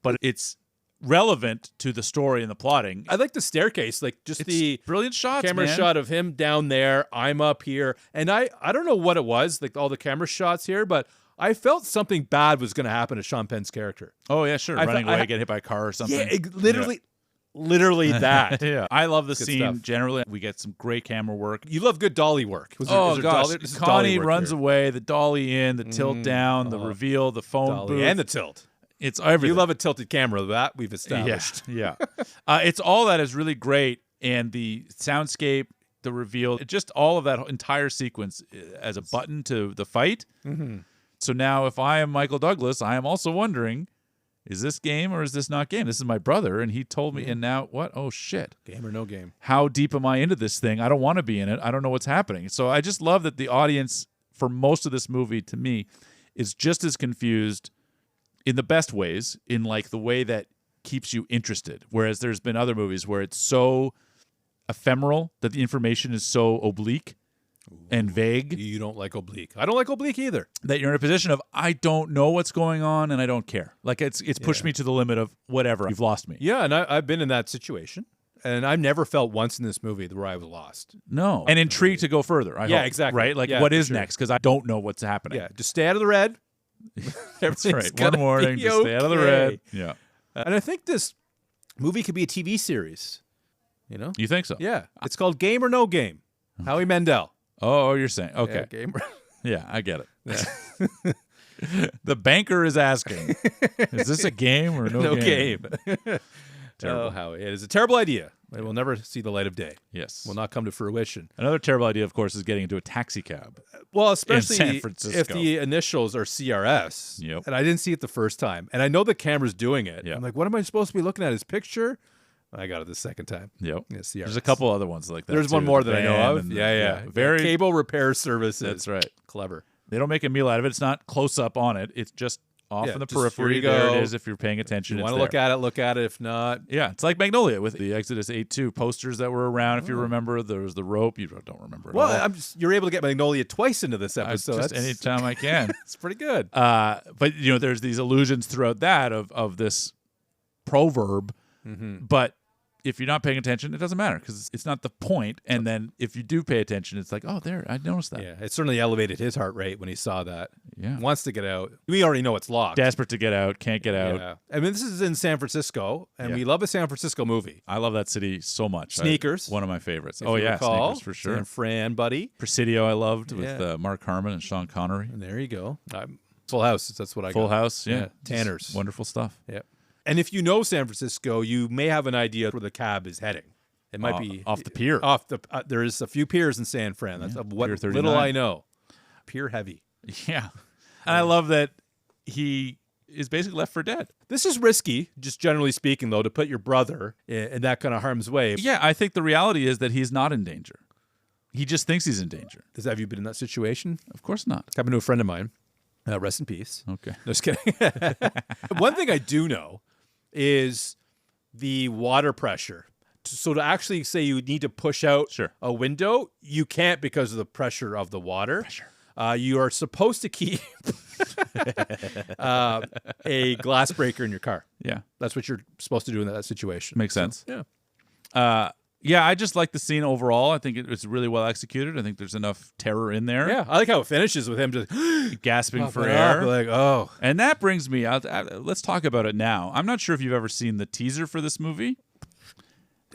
but it's relevant to the story and the plotting. I like the staircase, like just the brilliant shots, camera man. shot of him down there. I'm up here. And I don't know what it was, like all the camera shots here, but I felt something bad was going to happen to Sean Penn's character. Oh, yeah, sure. Running away, get hit by a car or something. Yeah, literally that. Yeah. I love the Good scene stuff. generally. We get some great camera work. You love good dolly work. Gosh. Dolly? This is dolly Connie work runs here. away, the dolly in, the tilt down, the reveal, the phone Dolly booth. and the tilt. It's everything. You love a tilted camera. That we've established. Yeah. It's all that is really great. And the soundscape, the reveal, just all of that entire sequence as a button to the fight. Mm-hmm. So now if I am Michael Douglas, I am also wondering, is this game or is this not game? This is my brother, and he told me, and now what? Oh, shit. Game or no game. How deep am I into this thing? I don't want to be in it. I don't know what's happening. So I just love that the audience, for most of this movie, to me, is just as confused in the best ways, in like the way that keeps you interested. Whereas there's been other movies where it's so ephemeral that the information is so oblique and vague. You don't like oblique. I don't like oblique either. That you're in a position of, I don't know what's going on and I don't care. Like it's pushed me to the limit of whatever. You've lost me. Yeah, and I've been in that situation. And I've never felt once in this movie where I was lost. No. And intrigued to go further. I hope, exactly. Right? Like, what is next? Because I don't know what's happening. Yeah, just stay out of the red. That's right. One warning, just stay out of the red. Yeah. And I think this movie could be a TV series. You know? You think so? Yeah. It's called Game or No Game. Howie Mandel. Oh, you're saying. Okay. Yeah, game. Yeah, I get it. Yeah. The banker is asking, is this a game or no game? Terrible. Oh, Howie. It is a terrible idea. It will never see the light of day. Yes. Will not come to fruition. Another terrible idea, of course, is getting into a taxi cab. Well, especially in San Francisco. If the initials are CRS. Yep. And I didn't see it the first time. And I know the camera's doing it. Yep. I'm like, what am I supposed to be looking at? His picture? I got it the second time. Yep. Yeah, CRS. There's a couple other ones like that. There's too. one more The that I know of. van Yeah. Very Cable repair services. That's right. Clever. They don't make a meal out of it. It's not close up on it. It's just off in the just periphery. here you There go. it is. If you're paying attention, You it's want to look at it. If not, yeah, it's like Magnolia with the Exodus 8-2 posters that were around. If you remember, there was the rope. You don't remember it all. you're able to get Magnolia twice into this episode. Just anytime I can. It's pretty good. But there's these allusions throughout that of this proverb. Mm-hmm. But if you're not paying attention, it doesn't matter because it's not the point. And then if you do pay attention, it's like, oh, there, I noticed that. Yeah, it certainly elevated his heart rate when he saw that. Yeah. Wants to get out. We already know it's locked. Desperate to get out, can't get out. Yeah. I mean, this is in San Francisco, and we love a San Francisco movie. I love that city so much. Sneakers. One of my favorites. If you recall. Sneakers for sure. San Fran, buddy. Presidio I loved with Mark Harmon and Sean Connery. And there you go. Full House. That's what I got. Full House, yeah. Tanners. Wonderful stuff. Yeah. And if you know San Francisco, you may have an idea where the cab is heading. It might be off the pier. There is a few piers in San Fran. That's what Pier 39. little I know. Pier heavy. Yeah. And I love that he is basically left for dead. This is risky, just generally speaking, though, to put your brother in that kind of harm's way. Yeah, I think the reality is that he's not in danger. He just thinks he's in danger. Have you been in that situation? Of course not. Happened to a friend of mine. Rest in peace. Okay. No, just kidding. One thing I do know is the water pressure. So to actually say you need to push out a window, you can't because of the pressure of the water. You are supposed to keep a glass breaker in your car. Yeah. That's what you're supposed to do in that situation. Makes sense. Yeah. Yeah, I just like the scene overall. I think it's really well executed. I think there's enough terror in there. Yeah, I like how it finishes with him just gasping for air. Like, oh. And that brings me out. Let's talk about it now. I'm not sure if you've ever seen the teaser for this movie.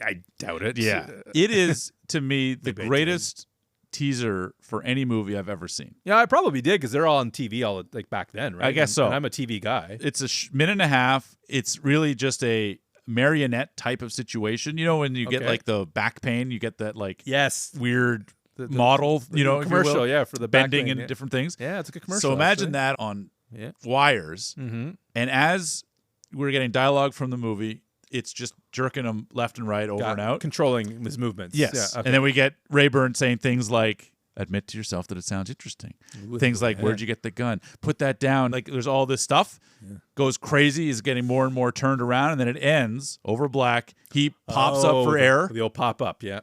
I doubt it. Yeah. It is, to me, the greatest teaser for any movie I've ever seen. Yeah, I probably did because they're all on TV like back then, right? I guess so. And I'm a TV guy. It's a minute and a half. It's really just a marionette type of situation. You know, when you get like the back pain, you get that like weird model, commercial, for the bending and different things. Yeah, it's a good commercial. So imagine that on wires. Mm-hmm. And as we're getting dialogue from the movie, it's just jerking him left and right over and out. Controlling his movements. Yes. Yeah, okay. And then we get Rayburn saying things like, admit to yourself that it sounds interesting. Things like, where'd you get the gun? Put that down. Like, there's all this stuff. Goes crazy. Is getting more and more turned around. And then it ends over black. He pops up for air. The old pop up, yeah.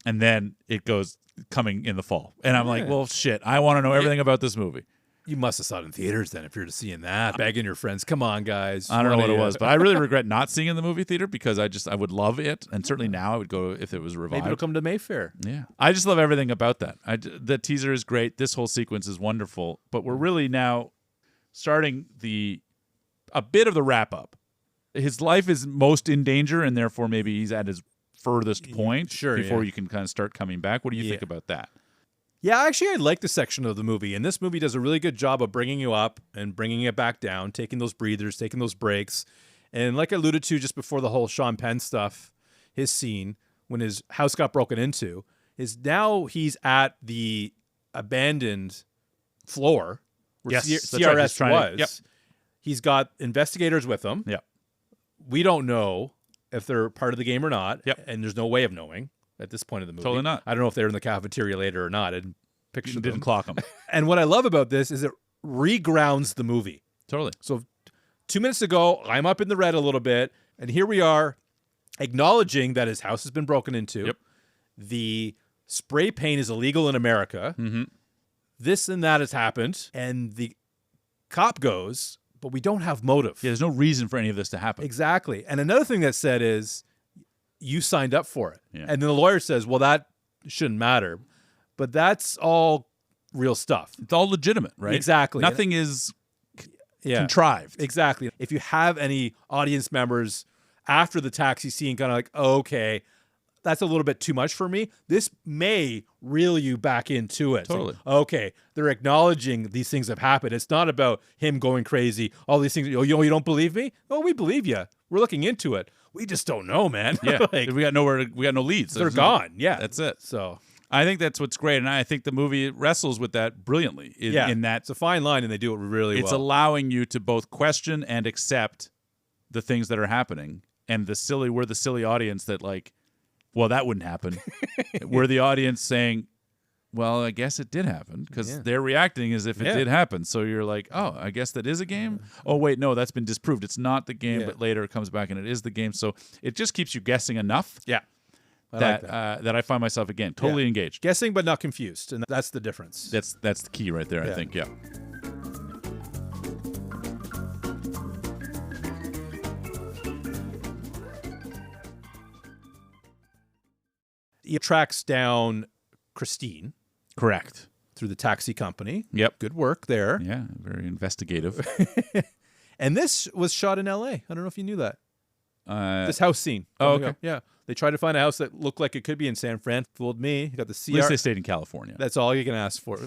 And then it goes coming in the fall. And I'm like, well, shit. I want to know everything about this movie. You must have saw it in theaters then if you're seeing that. Begging your friends, come on, guys. I don't know what it was, but I really regret not seeing it in the movie theater because I would love it. And certainly now I would go if it was revived. Maybe it'll come to Mayfair. Yeah. I just love everything about that. The teaser is great. This whole sequence is wonderful. But we're really now starting a bit of the wrap up. His life is most in danger, and therefore maybe he's at his furthest point before you can kind of start coming back. What do you think about that? Yeah, actually, I like the section of the movie, and this movie does a really good job of bringing you up and bringing it back down, taking those breathers, taking those breaks. And like I alluded to just before the whole Sean Penn stuff, his scene, when his house got broken into, is now he's at the abandoned floor where CRS was. He's got investigators with him. Yeah. We don't know if they're part of the game or not. Yep. And there's no way of knowing at this point in the movie. Totally not. I don't know if they're in the cafeteria later or not. I didn't picture them. Didn't clock them. And what I love about this is it regrounds the movie. Totally. So 2 minutes ago, I'm up in the red a little bit, and here we are acknowledging that his house has been broken into. Yep. The spray paint is illegal in America. Mm-hmm. This and that has happened, and the cop goes, but we don't have motive. Yeah, there's no reason for any of this to happen. Exactly. And another thing that's said is, you signed up for it. Yeah. And then the lawyer says, well, that shouldn't matter. But that's all real stuff. It's all legitimate, right? Exactly. Nothing is contrived. Exactly. If you have any audience members after the taxi scene kind of like, oh, okay, that's a little bit too much for me, this may reel you back into it. Totally. Like, okay, they're acknowledging these things have happened. It's not about him going crazy, all these things. Oh, you don't believe me? Oh, we believe you. We're looking into it. We just don't know, man. Yeah. Like, we got no leads. they're gone. Yeah. That's it. So I think that's what's great, and I think the movie wrestles with that brilliantly. In that it's a fine line, and they do it really well. It's allowing you to both question and accept the things that are happening, and we're the silly audience that like, well, that wouldn't happen. We're the audience saying, well, I guess it did happen, because they're reacting as if it did happen. So you're like, oh, I guess that is a game? Oh, wait, no, that's been disproved. It's not the game, but later it comes back and it is the game. So it just keeps you guessing enough that I find myself, again, totally engaged. Guessing but not confused, and that's the difference. That's the key right there, I think, He tracks down Christine. Correct. Through the taxi company. Yep. Good work there. Yeah, very investigative. And this was shot in L.A. I don't know if you knew that. This house scene. Oh, okay. Yeah. They tried to find a house that looked like it could be in San Fran. Fooled me. You got the CR. At least they stayed in California. That's all you can ask for.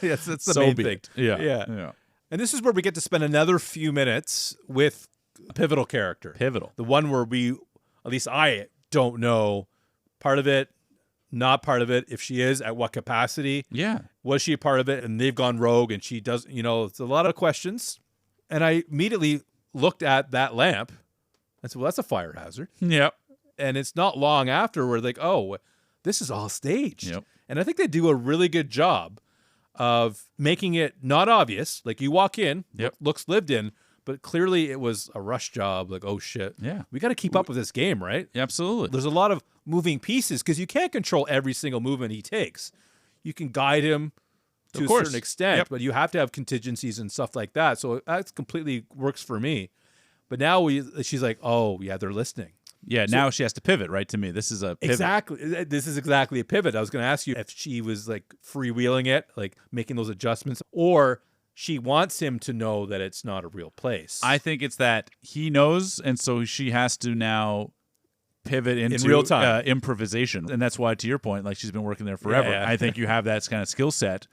Yes, that's the So main be thing. it. Yeah. And this is where we get to spend another few minutes with a pivotal character. Pivotal. The one where at least I don't know part of it, not part of it. If she is, at what capacity? Yeah. Was she a part of it? And they've gone rogue and she doesn't, it's a lot of questions. And I immediately looked at that lamp and said, well, that's a fire hazard. Yep. And it's not long after where like, oh, this is all staged. Yep. And I think they do a really good job of making it not obvious. Like you walk in, looks lived in, but clearly it was a rush job. Like, oh shit. Yeah. We got to keep up with this game, right? Absolutely. There's a lot of moving pieces because you can't control every single movement he takes. You can guide him to a certain extent, but you have to have contingencies and stuff like that. So that completely works for me. But now she's like, oh yeah, they're listening. Yeah, now she has to pivot, right? To me, this is a pivot. Exactly. This is exactly a pivot. I was going to ask you if she was like freewheeling it, like making those adjustments, or she wants him to know that it's not a real place. I think it's that he knows, and so she has to now pivot into in real time improvisation. And that's why, to your point, like she's been working there forever. Yeah. I think you have that kind of skill set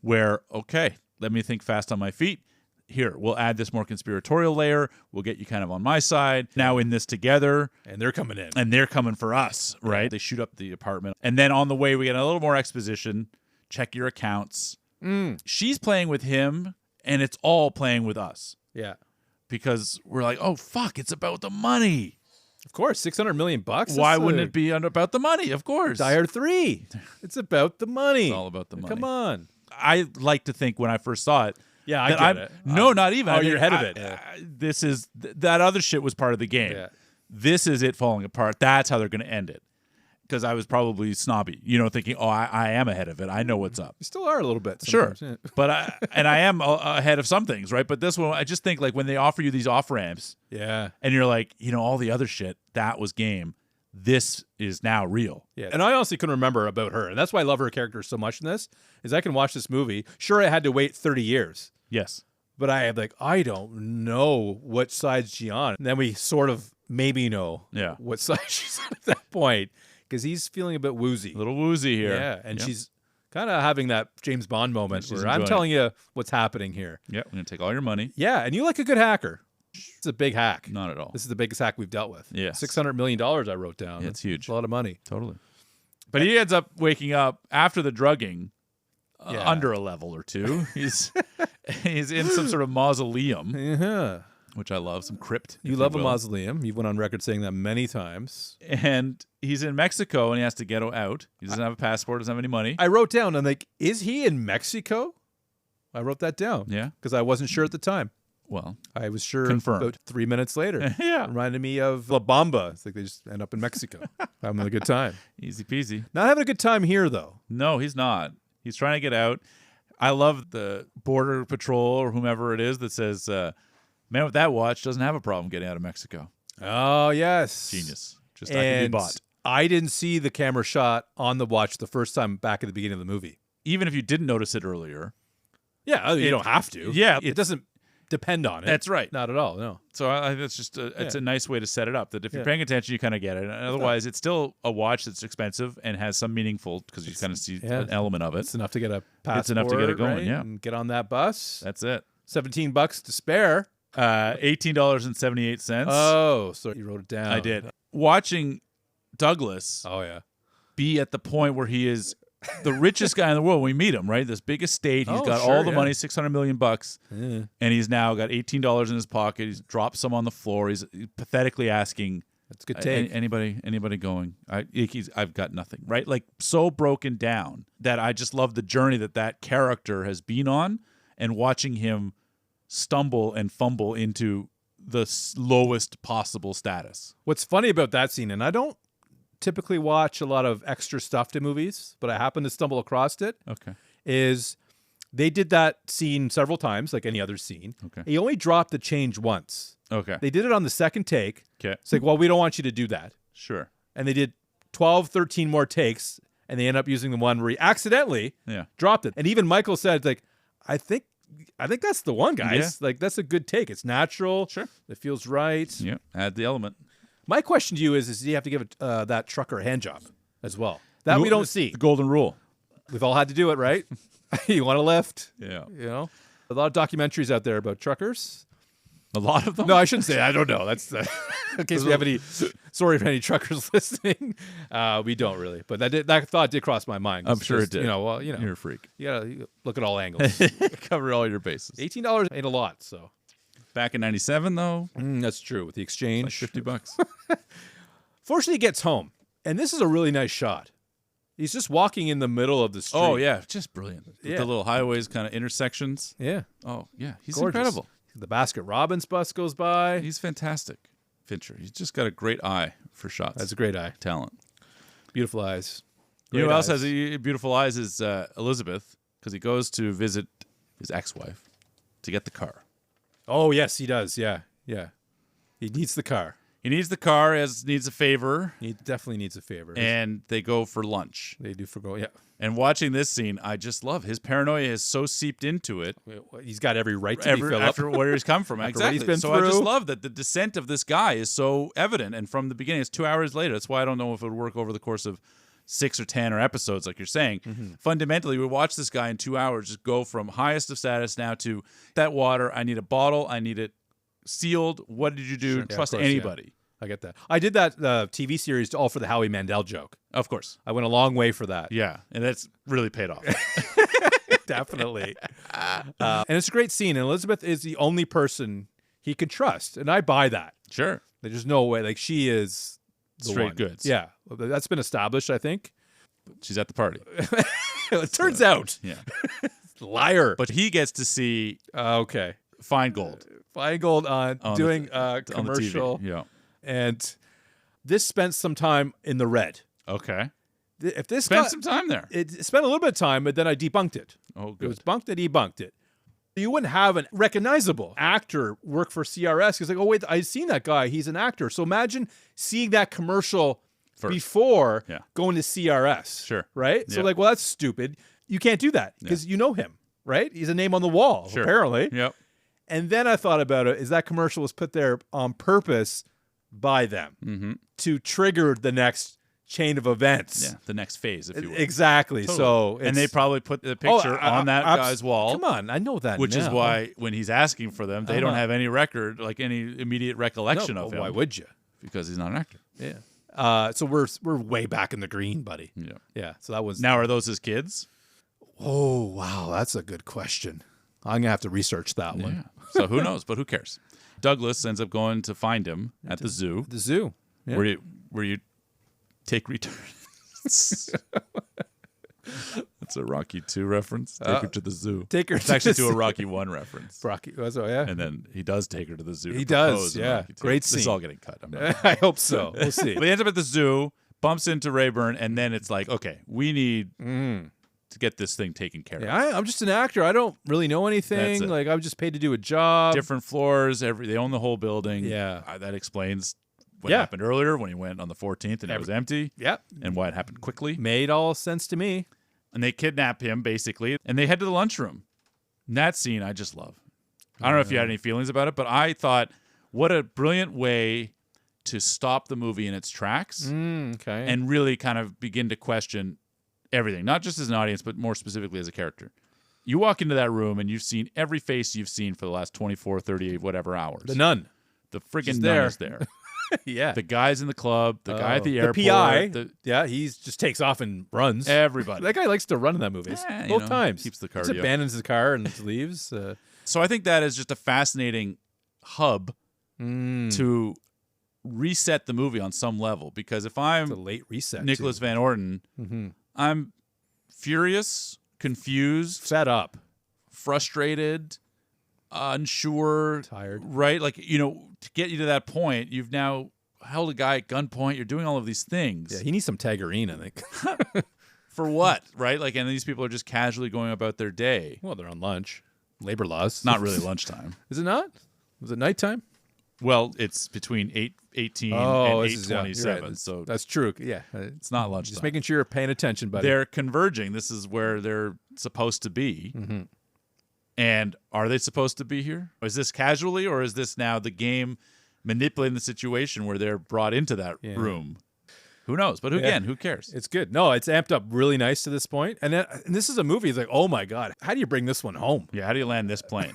where, okay, let me think fast on my feet. Here, we'll add this more conspiratorial layer. We'll get you kind of on my side. Now in this together. And they're coming in. And they're coming for us, right? They shoot up the apartment. And then on the way, we get a little more exposition. Check your accounts. She's playing with him, and it's all playing with us. Yeah. Because we're like, oh, fuck, it's about the money. Of course, $600 million. Why wouldn't it be about the money? Of course. Die Hard 3. It's about the money. It's all about the money. Come on. I like to think when I first saw it, yeah, I get it. No, not even. Oh, you're ahead of it. This is that other shit was part of the game. Yeah. This is it falling apart. That's how they're going to end it. Because I was probably snobby, thinking, oh, I am ahead of it. I know what's up. You still are a little bit. Sure. Yeah. But I am ahead of some things, right? But this one, I just think like when they offer you these off ramps, yeah, and you're like, all the other shit that was game. This is now real. Yeah. And I honestly couldn't remember about her. And that's why I love her character so much in this, is I can watch this movie. Sure, I had to wait 30 years. Yes. But I don't know what side's she on. And then we sort of maybe know what side she's on at that point. Because he's feeling a bit woozy. A little woozy here. Yeah. And she's kind of having that James Bond moment where I'm telling you what's happening here. Yeah. I'm going to take all your money. Yeah. And you like a good hacker. It's a big hack. Not at all. This is the biggest hack we've dealt with. Yeah. $600 million I wrote down. Yeah, it's huge. It's a lot of money. Totally. But he ends up waking up after the drugging under a level or two. He's in some sort of mausoleum, which I love, some crypt. You love a mausoleum. You've went on record saying that many times. And he's in Mexico, and he has to get out. He doesn't have a passport, doesn't have any money. I wrote down, I'm like, is he in Mexico? I wrote that down. Yeah. Because I wasn't sure at the time. Well, I was sure confirmed. about 3 minutes later. Yeah. Reminded me of La Bamba. It's like they just end up in Mexico. Having a good time. Easy peasy. Not having a good time here, though. No, he's not. He's trying to get out. I love the Border Patrol or whomever it is that says, man with that watch doesn't have a problem getting out of Mexico. Oh, yes. Genius. Just I can be bought. I didn't see the camera shot on the watch the first time back at the beginning of the movie. Even if you didn't notice it earlier. Yeah, you don't have to. Yeah. It doesn't depend on it. That's right. Not at all, no. So I think that's just it's a nice way to set it up, that if you're paying attention, you kind of get it. And otherwise, it's still a watch that's expensive and has some meaningful, because you kind of see an element of it. It's enough to get a passport. It's enough to get it going, right? yeah. And get on that bus. That's it. $17 to spare. $18.78. Oh, so you wrote it down. I did. Watching Douglas be at the point where he is the richest guy in the world when we meet him, right? This big estate. He's got all the money, $600 million bucks. Yeah. And he's now got $18 in his pocket. He's dropped some on the floor. He's pathetically asking, that's a good take. Anybody going? I've got nothing, right? Like, so broken down that I just love the journey that character has been on, and watching him stumble and fumble into the lowest possible status. What's funny about that scene, and I don't typically watch a lot of extra stuff to movies, but I happened to stumble across it. Okay. Is they did that scene several times, like any other scene. Okay. He only dropped the change once. Okay. They did it on the second take. Okay. It's like, well, we don't want you to do that. Sure. And they did 12, 13 more takes, and they end up using the one where he accidentally dropped it. And even Michael said, like, I think that's the one, guys. Like, that's a good take. It's natural. Sure. It feels right. Yeah. Add the element. My question to you is do you have to give that trucker a hand job as well? That we don't see. The golden rule. We've all had to do it, right? You want to lift. Yeah. You know? A lot of documentaries out there about truckers. A lot of them? No, I shouldn't say. I don't know. That's in case we have any. Sorry for any truckers listening. We don't really, but that thought did cross my mind. I'm sure it did. You're a freak. You gotta look at all angles. Cover all your bases. $18 ain't a lot, so. Back in 97, though, that's true with the exchange. Like $50. Fortunately, he gets home, and this is a really nice shot. He's just walking in the middle of the street. Oh yeah, just brilliant. With the little highways, kind of intersections. Yeah. Oh yeah, he's gorgeous. Incredible. The Basket Robbins bus goes by. He's fantastic, Fincher. He's just got a great eye for shots. That's a great eye. Talent. Beautiful eyes. You know who else has beautiful eyes is Elizabeth, because he goes to visit his ex-wife to get the car. Oh yes, he does. Yeah, yeah. He needs the car. He needs the car, needs a favor. He definitely needs a favor. And they go for lunch. They do forgo, yeah. And watching this scene, I just love his paranoia is so seeped into it. He's got every right to be Philip. After where he's come from. Exactly. He's been so through. I just love that the descent of this guy is so evident. And from the beginning, it's 2 hours later. That's why I don't know if it would work over the course of 6 or 10 or episodes, like you're saying. Mm-hmm. Fundamentally, we watch this guy in 2 hours just go from highest of status now to that water. I need a bottle. I need it sealed. What did you do? Sure. Trust course, anybody. Yeah. I get that. I did that TV series all for the Howie Mandel joke. Of course. I went a long way for that. Yeah, and that's really paid off. Definitely. And it's a great scene. And Elizabeth is the only person he can trust. And I buy that. Sure. There's no way. Like, she is the straight one. goods. Yeah. That's been established, I think. She's at the party. It turns out. Yeah. Liar. But he gets to see Feingold. Feingold on doing a commercial. On the TV. Yeah. And this spent some time in the red. Okay. If this spent some time there. It spent a little bit of time, but then I debunked it. Oh, good. It was bunked and debunked it. You wouldn't have a recognizable actor work for CRS. He's like, oh, wait, I've seen that guy. He's an actor. So imagine seeing that commercial before going to CRS. Sure. Right? So like, well, that's stupid. You can't do that because you know him, right? He's a name on the wall, apparently. Yep. And then I thought about it, is that commercial was put there on purpose by them to trigger the next chain of events. Yeah, the next phase, if you will. Exactly. Totally. So and they probably put the picture on that guy's wall. Come on, I know that Which now. is why when he's asking for them, they don't have any record, like any immediate recollection of him. Why would you? Because he's not an actor. Yeah. So we're way back in the green, buddy. Yeah. Yeah. So that was. Now, are those his kids? Oh, wow. That's a good question. I'm going to have to research that one. Yeah. So who knows? But who cares? Douglas ends up going to find him at the zoo. The zoo. Yeah. Where you take returns. That's a Rocky 2 reference. Take her to the zoo. Take her it's actually to a Rocky 1 reference. Rocky, yeah. And then he does take her to the zoo. He does, yeah. Great Great scene. scene. This is all getting cut. I'm not I hope so. We'll see. But he ends up at the zoo, bumps into Rayburn, and then it's like, okay, we need to get this thing taken care of. I'm just an actor. I don't really know anything. Like, I'm just paid to do a job. Different floors. They own the whole building. Yeah. That explains what happened earlier when he went on the 14th and it was empty. Yep. And why it happened quickly. Made all sense to me. And they kidnap him, basically, and they head to the lunchroom. And that scene I just love. I don't know if you had any feelings about it, but I thought, what a brilliant way to stop the movie in its tracks Okay. and really kind of begin to question everything, not just as an audience, but more specifically as a character. You walk into that room and you've seen every face you've seen for the last 24, 38, whatever hours. The nun. The friggin' nun there. is there. Yeah. The guys in the club, the guy at the airport. The PI. He just takes off and runs. Everybody. That guy likes to run in that movie. Both times. Keeps the He cardio. abandons the car and leaves. So I think that is just a fascinating hub to reset the movie on some level. Because if It's a I'm late reset. Nicholas Van Orton, I'm furious, confused, Fed up. frustrated, unsure, Tired. right? Like, to get you to that point, you've now held a guy at gunpoint. You're doing all of these things. Yeah, he needs some Tagarine, I think. For what, right? Like, and these people are just casually going about their day. Well, they're on lunch. Labor laws. Not really lunchtime. Is it not? Was it nighttime? Well, it's between 8:18 Oh, and this is- yeah, you're 8:27, right. so That's true. Yeah. it's not lunchtime. Just making sure you're paying attention, buddy. They're converging. This is where they're supposed to be. And are they supposed to be here? Is this casually, or is this now the game manipulating the situation where they're brought into that room? Who knows? But again, who cares? It's good. No, it's amped up really nice to this point. And this is a movie. It's like, oh my God, how do you bring this one home? Yeah, how do you land this plane?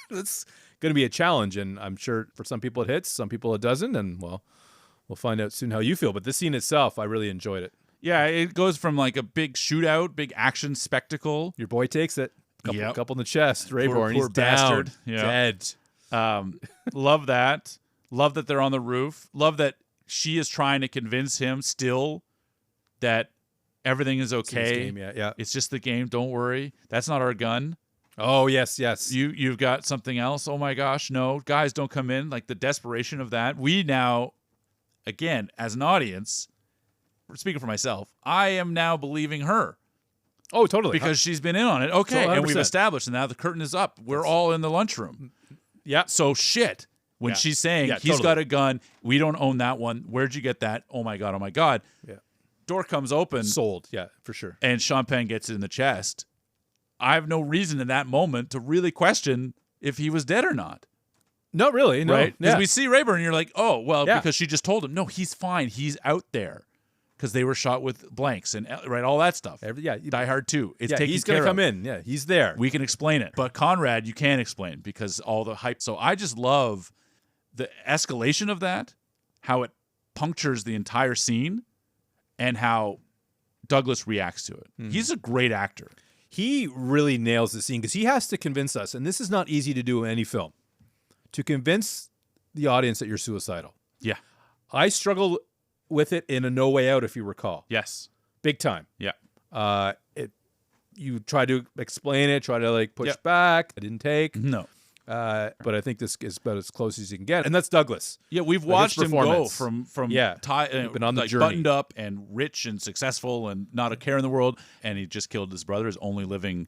It's going to be a challenge. And I'm sure for some people it hits, some people it doesn't. And well, we'll find out soon how you feel. But this scene itself, I really enjoyed it. Yeah, it goes from like a big shootout, big action spectacle. Your boy takes it. Yep. Couple in the chest. Rayborn, Poor he's bastard. down. Yeah. Dead. Love that. Love that they're on the roof. Love that she is trying to convince him still that everything is okay. Game, yeah. It's just the game. Don't worry. That's not our gun. Oh, yes. You've got something else. Oh my gosh, no. Guys, don't come in. Like the desperation of that. We now, again, as an audience, speaking for myself, I am now believing her. Oh, totally. Because she's been in on it. Okay. So and we've 100%. established, and now the curtain is up. We're all in the lunchroom. Yeah. So shit. When she's saying, he's got a gun, we don't own that one. Where'd you get that? Oh my God, oh my God. Yeah. Door comes open. Sold. Yeah, for sure. And Sean Penn gets it in the chest. I have no reason in that moment to really question if he was dead or not. No, really. No. Right? Because Yeah. we see Rayburn and you're like, oh, well, Yeah. because she just told him. No, he's fine. He's out there. Because they were shot with blanks and all that stuff. Die Hard 2. It's taken he's going care to come of. in. Yeah, he's there. We can explain it. But Conrad, you can't explain because all the hype. So I just love the escalation of that, how it punctures the entire scene, and how Douglas reacts to it. He's a great actor. He really nails the scene because he has to convince us, and this is not easy to do in any film, to convince the audience that you're suicidal. Yeah. I struggled with it in A No Way Out, if you recall. Yes. Big time. Yeah. You try to explain it, try to like push back. I didn't take. No. But I think this is about as close as you can get, and that's Douglas. Yeah, we've Like, watched his him go performance. from been on the like journey. buttoned up and rich and successful and not a care in the world, and he just killed his brother, his only living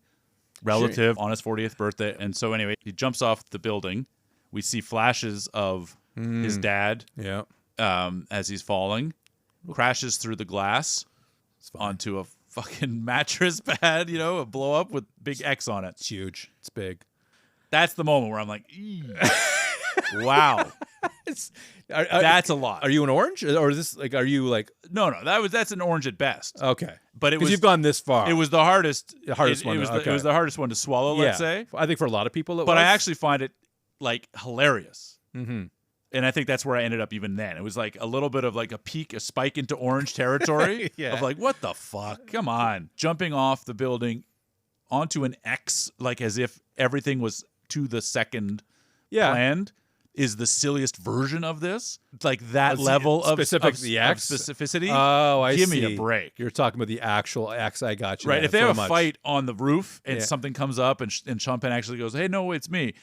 relative, on his 40th birthday. And so anyway, he jumps off the building. We see flashes of his dad Yeah. as he's falling, crashes through the glass onto a fucking mattress pad, a blow up with big X on it. It's huge. It's big. That's the moment where I'm like, wow, that's a lot. Are you an orange, or is this like? Are you like? No, that's an orange at best. Okay, But it was, you've gone this far. It was the hardest. The hardest it one. was Okay. it was the hardest one to swallow. Let's say. I think for a lot of people, But I actually find it like hilarious. Mm-hmm. And I think that's where I ended up even then. It was like a little bit of like a spike into orange territory Yeah. of like, what the fuck? Come on. Jumping off the building onto an X, like as if everything was to the second Yeah. planned, is the silliest version of this. Like that Oh, level of the X? specificity. Oh, I Give see. me a break. You're talking about the actual X. I got you. Right, there. if they So have a much. fight on the roof and Yeah. something comes up and Sean Penn actually goes, "Hey, no, it's me,"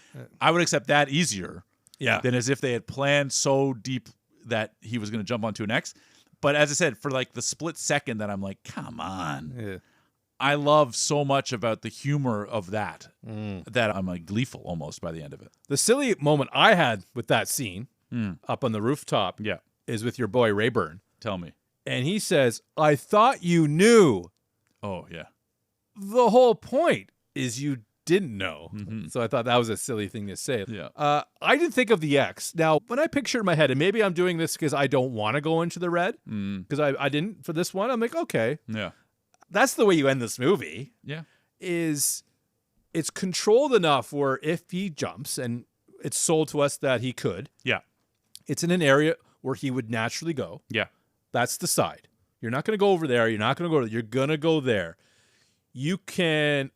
I would accept that easier Yeah. than as if they had planned so deep that he was going to jump onto an X. But as I said, for like the split second that I'm like, come on. Yeah. I love so much about the humor of that that I'm like gleeful almost by the end of it. The silly moment I had with that scene up on the rooftop Yeah. is with your boy Rayburn. Tell me. And he says, I thought you knew. Oh, yeah. The whole point is you didn't know. So I thought that was a silly thing to say. Yeah. I didn't think of the X. Now, when I picture in my head, and maybe I'm doing this because I don't want to go into the red, because I didn't for this one, I'm like, okay. Yeah. That's the way you end this movie. Yeah. Is it's controlled enough where if he jumps, and it's sold to us that he could, Yeah. it's in an area where he would naturally go. Yeah. That's the side. You're not going to go over there. You're not going to go. You're going to go there. You can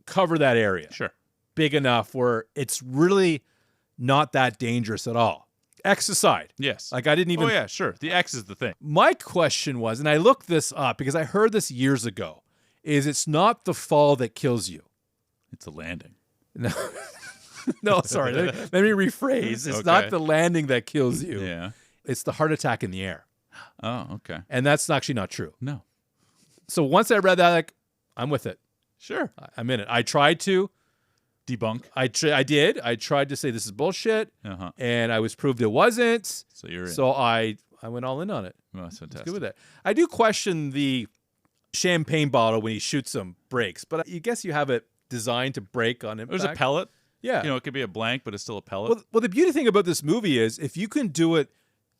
cover that area. Sure. Big enough where it's really not that dangerous at all. X aside. Yes. Like I didn't even. Oh, yeah, sure. The X is the thing. My question was, and I looked this up because I heard this years ago, is it's not the fall that kills you. It's a landing. No, sorry. Let me rephrase. It's not the landing that kills you. Yeah. It's the heart attack in the air. Oh, okay. And that's actually not true. No. So once I read that, like, I'm with it. Sure. I'm in it. I tried to. Debunk. I did. I tried to say this is bullshit, Uh-huh. and I was proved it wasn't. So you're in. So I went all in on it. Oh, that's fantastic. Good with it. I do question the champagne bottle when he shoots them breaks, but I guess you have it designed to break on impact. There's a pellet. Yeah. You know, it could be a blank, but it's still a pellet. Well, the beauty thing about this movie is if you can do it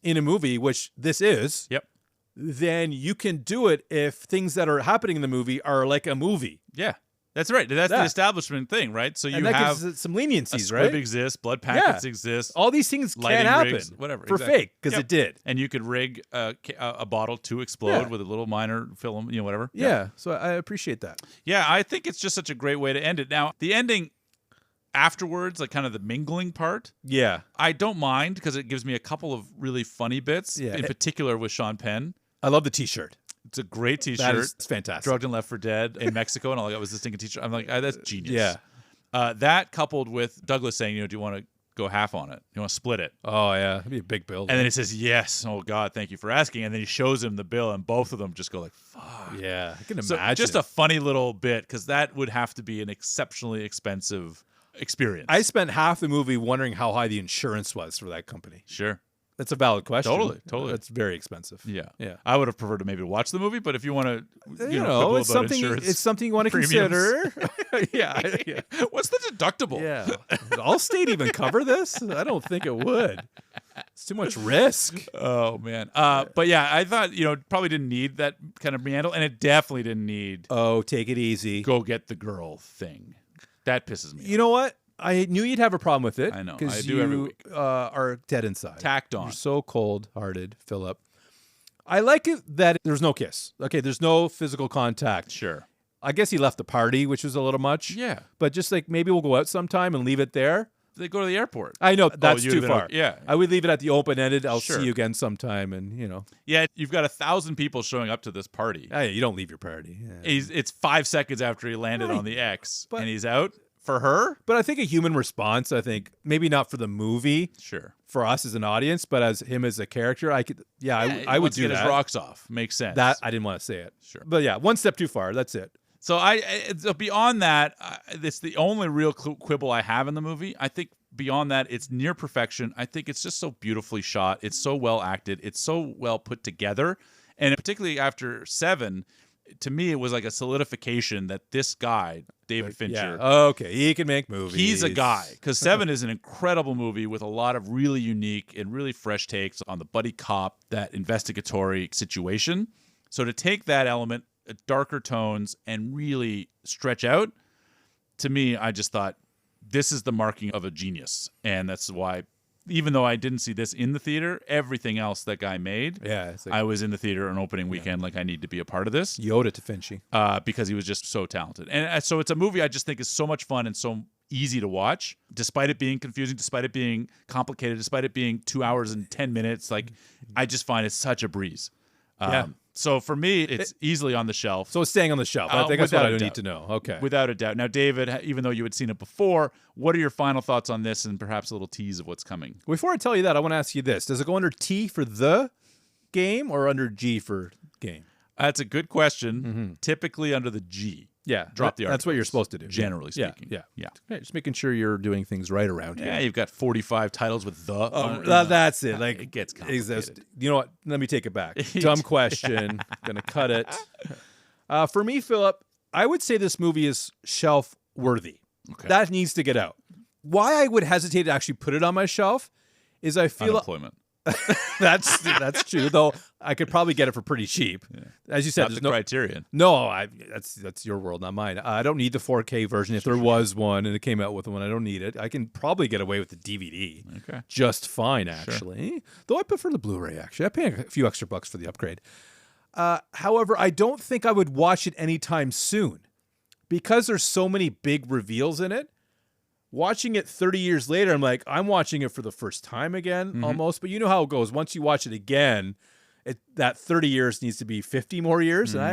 in a movie, which this is, Yep. then you can do it if things that are happening in the movie are like a movie. Yeah. That's right. That's the Yeah. establishment thing, right? So you And that have gives it some a leniencies, squib right? exists, blood packets Yeah. exist, All these things can lighting happen rigs, whatever. for exactly. fake because Yep. it did. And you could rig a bottle to explode Yeah. with a little minor film, you know, whatever. Yeah. So I appreciate that. Yeah, I think it's just such a great way to end it. Now, the ending afterwards, like kind of the mingling part, Yeah. I don't mind because it gives me a couple of really funny bits, Yeah. in particular with Sean Penn. I love the T-shirt. It's a great That T-shirt. is fantastic. Drugged and Left for Dead in Mexico, and all I got was this stinking T-shirt. I'm like, that's genius. Yeah. That coupled with Douglas saying, do you want to go half on it? You want to split it? Oh yeah, it'd be a big bill. And then he says, yes. Oh, God, thank you for asking. And then he shows him the bill, and both of them just go like, fuck. yeah, I can So imagine. just a funny little bit, because that would have to be an exceptionally expensive experience. I spent half the movie wondering how high the insurance was for that company. Sure. That's a valid question. Totally. That's very expensive. Yeah. Yeah. I would have preferred to maybe watch the movie, but if you want to, You know, it's about something. insurance It's something you want to premiums. consider. yeah. What's the deductible? Yeah. Would Allstate even cover this? I don't think it would. It's too much risk. Oh man. But yeah, I thought probably didn't need that kind of meandre, and it definitely didn't need Oh, take it easy. go get the girl thing. That pisses me. You know what? I knew you'd have a problem with it. I know. I Because do you every week. are dead inside. Tacked on. You're so cold-hearted, Philip. I like it that there's no kiss. Okay, there's no physical contact. Sure. I guess he left the party, which was a little much. Yeah. But just like maybe we'll go out sometime and leave it there. They go to the airport. I know that's you'd too have been far. okay. Yeah. I would leave it at the open-ended. I'll Sure. see you again sometime, and Yeah, you've got 1,000 people showing up to this party. you don't leave your party. Yeah. It's 5 seconds after he landed Right. on the X, But- and he's out for her. But I think a human response. I think maybe not for the movie, Sure. for us as an audience, but as him as a character, I could. Yeah, He I would wants to do get that. his rocks off. Makes sense. That I didn't want to say it. Sure. But yeah, one step too far. That's it. So beyond that, it's the only real quibble I have in the movie. I think beyond that, it's near perfection. I think it's just so beautifully shot. It's so well acted. It's so well put together. And particularly after 7, to me, it was like a solidification that this guy, David Fincher, Yeah. Okay, he can make movies. he's a guy. Because 7 is an incredible movie with a lot of really unique and really fresh takes on the buddy cop, that investigatory situation. So to take that element, darker tones, and really stretch out, to me, I just thought, this is the marking of a genius. And that's why even though I didn't see this in the theater, everything else that guy made, Yeah, it's like I was in the theater on opening weekend. Like I need to be a part of this Yoda to Fincher. because he was just so talented. And so it's a movie I just think is so much fun and so easy to watch, despite it being confusing, despite it being complicated, despite it being 2 hours and 10 minutes. Like I just find it such a breeze. So for me, it's easily on the shelf. So it's staying on the shelf. I think that's what I need to know. Okay. Without a doubt. Now, David, even though you had seen it before, what are your final thoughts on this and perhaps a little tease of what's coming? Before I tell you that, I want to ask you this. Does it go under T for the game or under G for game? That's a good question. Typically under the G. Yeah. Drop the That's what you're supposed to do. Generally speaking. Yeah. Okay, just making sure you're doing things right around here. Yeah, you've got 45 titles with the. That's it. Like it gets complicated. You know what? Let me take it back. Dumb question. Gonna cut it. For me, Philip, I would say this movie is shelf worthy. Okay. That needs to get out. Why I would hesitate to actually put it on my shelf is I feel Unemployment. that's true. Though I could probably get it for pretty cheap. Yeah. As you said, Not there's the no criterion. No, that's your world, not mine. I don't need the 4K version. If there was one and it came out with one, I don't need it. I can probably get away with the DVD. Okay. Just fine, actually. Though I prefer the Blu-ray, actually. I pay a few extra bucks for the upgrade. However, I don't think I would watch it anytime soon. Because there's so many big reveals in it, watching it 30 years later, I'm watching it for the first time again, almost. But you know how it goes. Once you watch it again, that 30 years needs to be 50 more years. And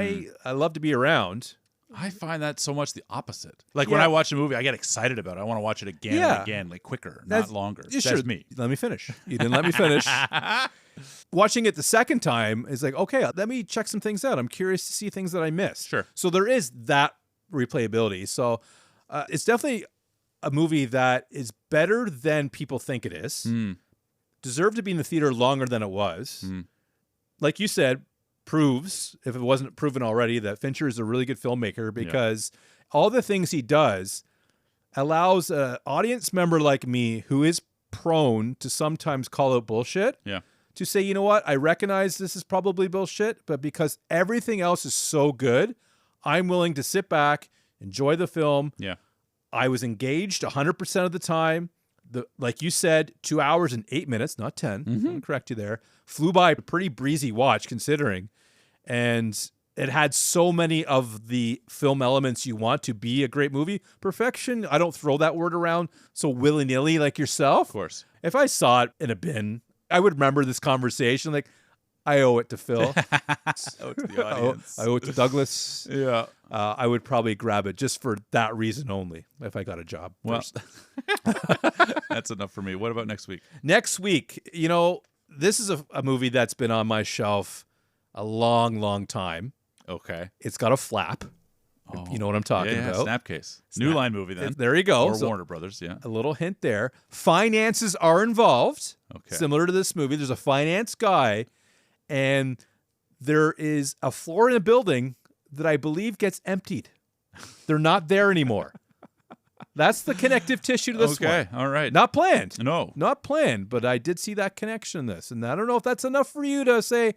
I love to be around. I find that so much the opposite. Like when I watch a movie, I get excited about it. I want to watch it again and again, like quicker, not longer. That's me. Let me finish. You didn't let me finish. Watching it the second time is like, okay, let me check some things out. I'm curious to see things that I missed. Sure. So there is that replayability. So it's definitely a movie that is better than people think it is. Deserved to be in the theater longer than it was. Like you said, proves, if it wasn't proven already, that Fincher is a really good filmmaker because all the things he does allows an audience member like me who is prone to sometimes call out bullshit to say, you know what, I recognize this is probably bullshit, but because everything else is so good, I'm willing to sit back, enjoy the film. Yeah. I was engaged 100% of the time. Like you said, 2 hours and 8 minutes, not 10. I'm going to correct you there. Flew by a pretty breezy watch considering. And it had so many of the film elements you want to be a great movie. Perfection, I don't throw that word around so willy-nilly like yourself. Of course. If I saw it in a bin, I would remember this conversation. Like, I owe it to Phil. I owe it to the audience. I owe it to Douglas. Yeah. I would probably grab it just for that reason only if I got a job. Well, that's enough for me. What about next week? Next week, this is a movie that's been on my shelf a long, long time. Okay. It's got a flap. Oh, you know what I'm talking about. Snapcase. New Line movie then. There you go. Or Warner Brothers, yeah. A little hint there. Finances are involved. Okay. Similar to this movie. There's a finance guy, and there is a floor in a building that I believe gets emptied. They're not there anymore. That's the connective tissue to this one. Okay, all right. Not planned. No. Not planned, but I did see that connection in this. And I don't know if that's enough for you to say,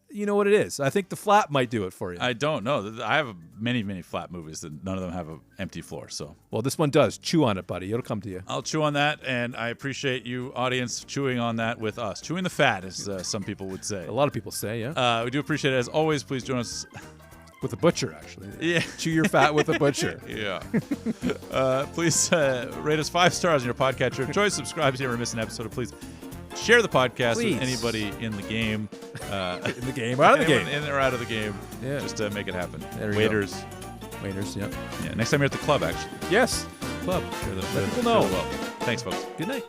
you know what it is. I think the flap might do it for you. I don't know. I have many, many flat movies that none of them have an empty floor. So, well, this one does. Chew on it, buddy. It'll come to you. I'll chew on that, and I appreciate you, audience, chewing on that with us. Chewing the fat, as some people would say. A lot of people say, yeah. We do appreciate it. As always, please join us. With a butcher, actually. Yeah. Chew your fat with a butcher. Yeah. Please rate us 5 stars on your podcatcher of choice. Subscribe so you never miss an episode. Please share the podcast with anybody in the game. In the game, out of the game. In or out of the game. Yeah. Just to make it happen. Waiters. Go. Waiters, yeah. Yeah. Next time you're at the club, actually. Yes. Club. Let people know. Thanks, folks. Good night.